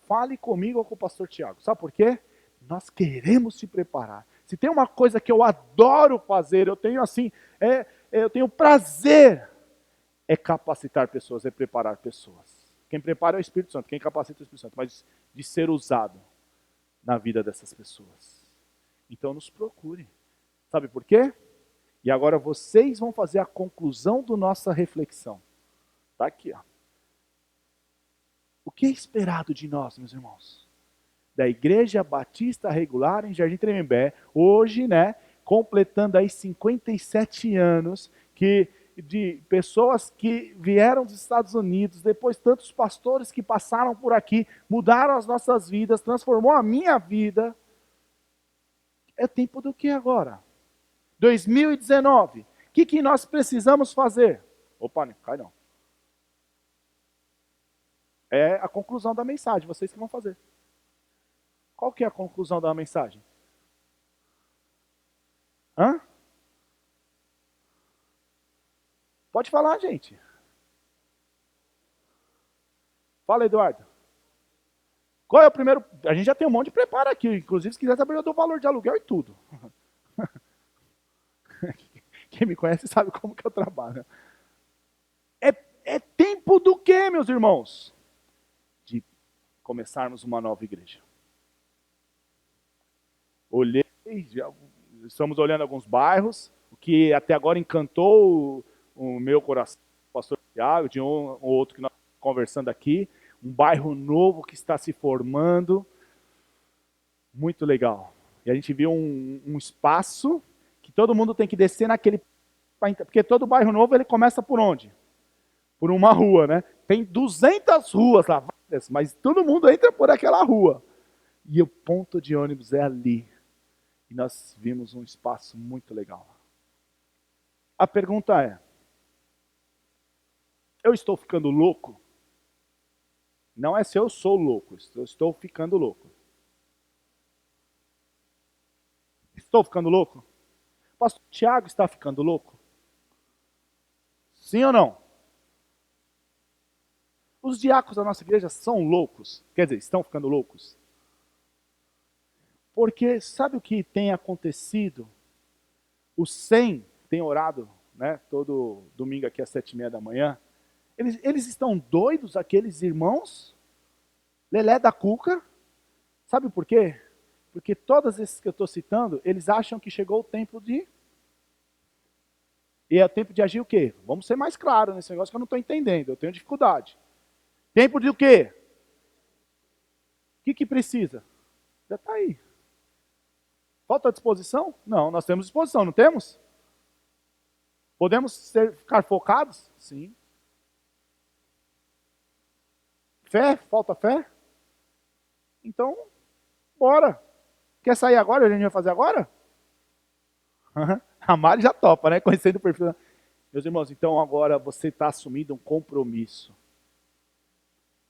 fale comigo ou com o pastor Tiago. Sabe por quê? Nós queremos se preparar. Se tem uma coisa que eu adoro fazer, eu tenho prazer, é capacitar pessoas, é preparar pessoas. Quem prepara é o Espírito Santo, quem capacita é o Espírito Santo, mas de ser usado na vida dessas pessoas. Então nos procure. Sabe por quê? E agora vocês vão fazer a conclusão da nossa reflexão. Está aqui, ó. O que é esperado de nós, meus irmãos? Da Igreja Batista Regular em Jardim Tremembé, hoje, completando aí 57 anos, que de pessoas que vieram dos Estados Unidos, depois tantos pastores que passaram por aqui, mudaram as nossas vidas, transformou a minha vida. É tempo do que agora? 2019. O que nós precisamos fazer? Opa, não cai não. É a conclusão da mensagem, vocês que vão fazer. Qual que é a conclusão da mensagem? Hã? Pode falar, gente. Fala, Eduardo. Qual é o primeiro? A gente já tem um monte de preparo aqui. Inclusive, se quiser saber, eu dou o valor de aluguel e tudo. Quem me conhece sabe como que eu trabalho. É tempo do quê, meus irmãos? De começarmos uma nova igreja. Olhei, estamos olhando alguns bairros, o que até agora encantou o meu coração, o pastor Tiago, de um ou outro que nós estamos conversando aqui, um bairro novo que está se formando, muito legal. E a gente viu um espaço que todo mundo tem que descer naquele... Porque todo bairro novo ele começa por onde? Por uma rua, né? Tem 200 ruas lá, mas todo mundo entra por aquela rua. E o ponto de ônibus é ali. E nós vimos um espaço muito legal. A pergunta é: eu estou ficando louco? Não é se eu sou louco, eu estou ficando louco. Estou ficando louco? Pastor Tiago está ficando louco? Sim ou não? Os diáconos da nossa igreja são loucos? Quer dizer, estão ficando loucos? Porque sabe o que tem acontecido? Os 100 têm orado, né, todo domingo aqui às 7h30 da manhã. Eles estão doidos, aqueles irmãos? Lelé da cuca. Sabe por quê? Porque todos esses que eu estou citando, eles acham que chegou o tempo de... E é o tempo de agir o quê? Vamos ser mais claros nesse negócio que eu não estou entendendo, eu tenho dificuldade. Tempo de o quê? O que precisa? Já está aí. Falta disposição? Não, nós temos disposição, não temos? Podemos ficar focados? Sim. Fé? Falta fé? Então, bora. Quer sair agora? A gente vai fazer agora? A Mari já topa, né? Conhecendo o perfil. Meus irmãos, então agora você está assumindo um compromisso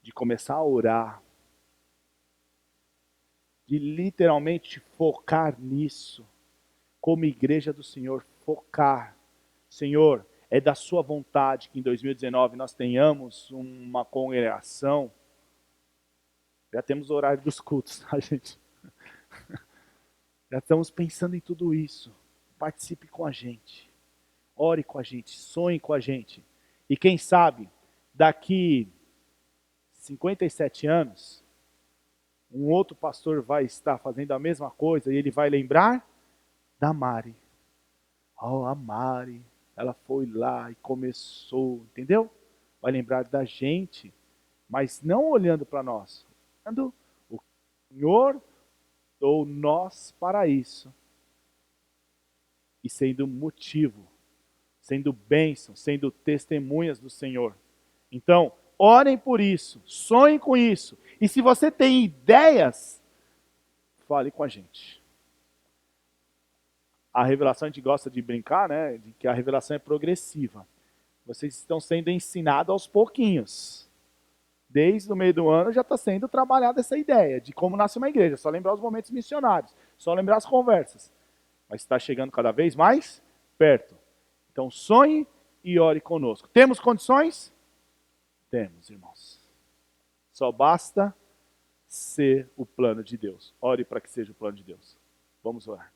de começar a orar, de literalmente focar nisso, como igreja do Senhor, focar. Senhor, é da sua vontade que em 2019 nós tenhamos uma congregação. Já temos o horário dos cultos, tá, gente? Já estamos pensando em tudo isso. Participe com a gente. Ore com a gente, sonhe com a gente. E quem sabe, daqui 57 anos, um outro pastor vai estar fazendo a mesma coisa e ele vai lembrar da Mari. Oh, a Mari, ela foi lá e começou, entendeu? Vai lembrar da gente, mas não olhando para nós, olhando o Senhor ou nós para isso. E sendo motivo, sendo bênção, sendo testemunhas do Senhor. Então, orem por isso, sonhem com isso. E se você tem ideias, fale com a gente. A revelação, a gente gosta de brincar, né? De que a revelação é progressiva. Vocês estão sendo ensinados aos pouquinhos. Desde o meio do ano já está sendo trabalhada essa ideia de como nasce uma igreja. Só lembrar os momentos missionários, só lembrar as conversas. Mas está chegando cada vez mais perto. Então sonhe e ore conosco. Temos condições? Temos, irmãos. Só basta ser o plano de Deus. Ore para que seja o plano de Deus. Vamos orar.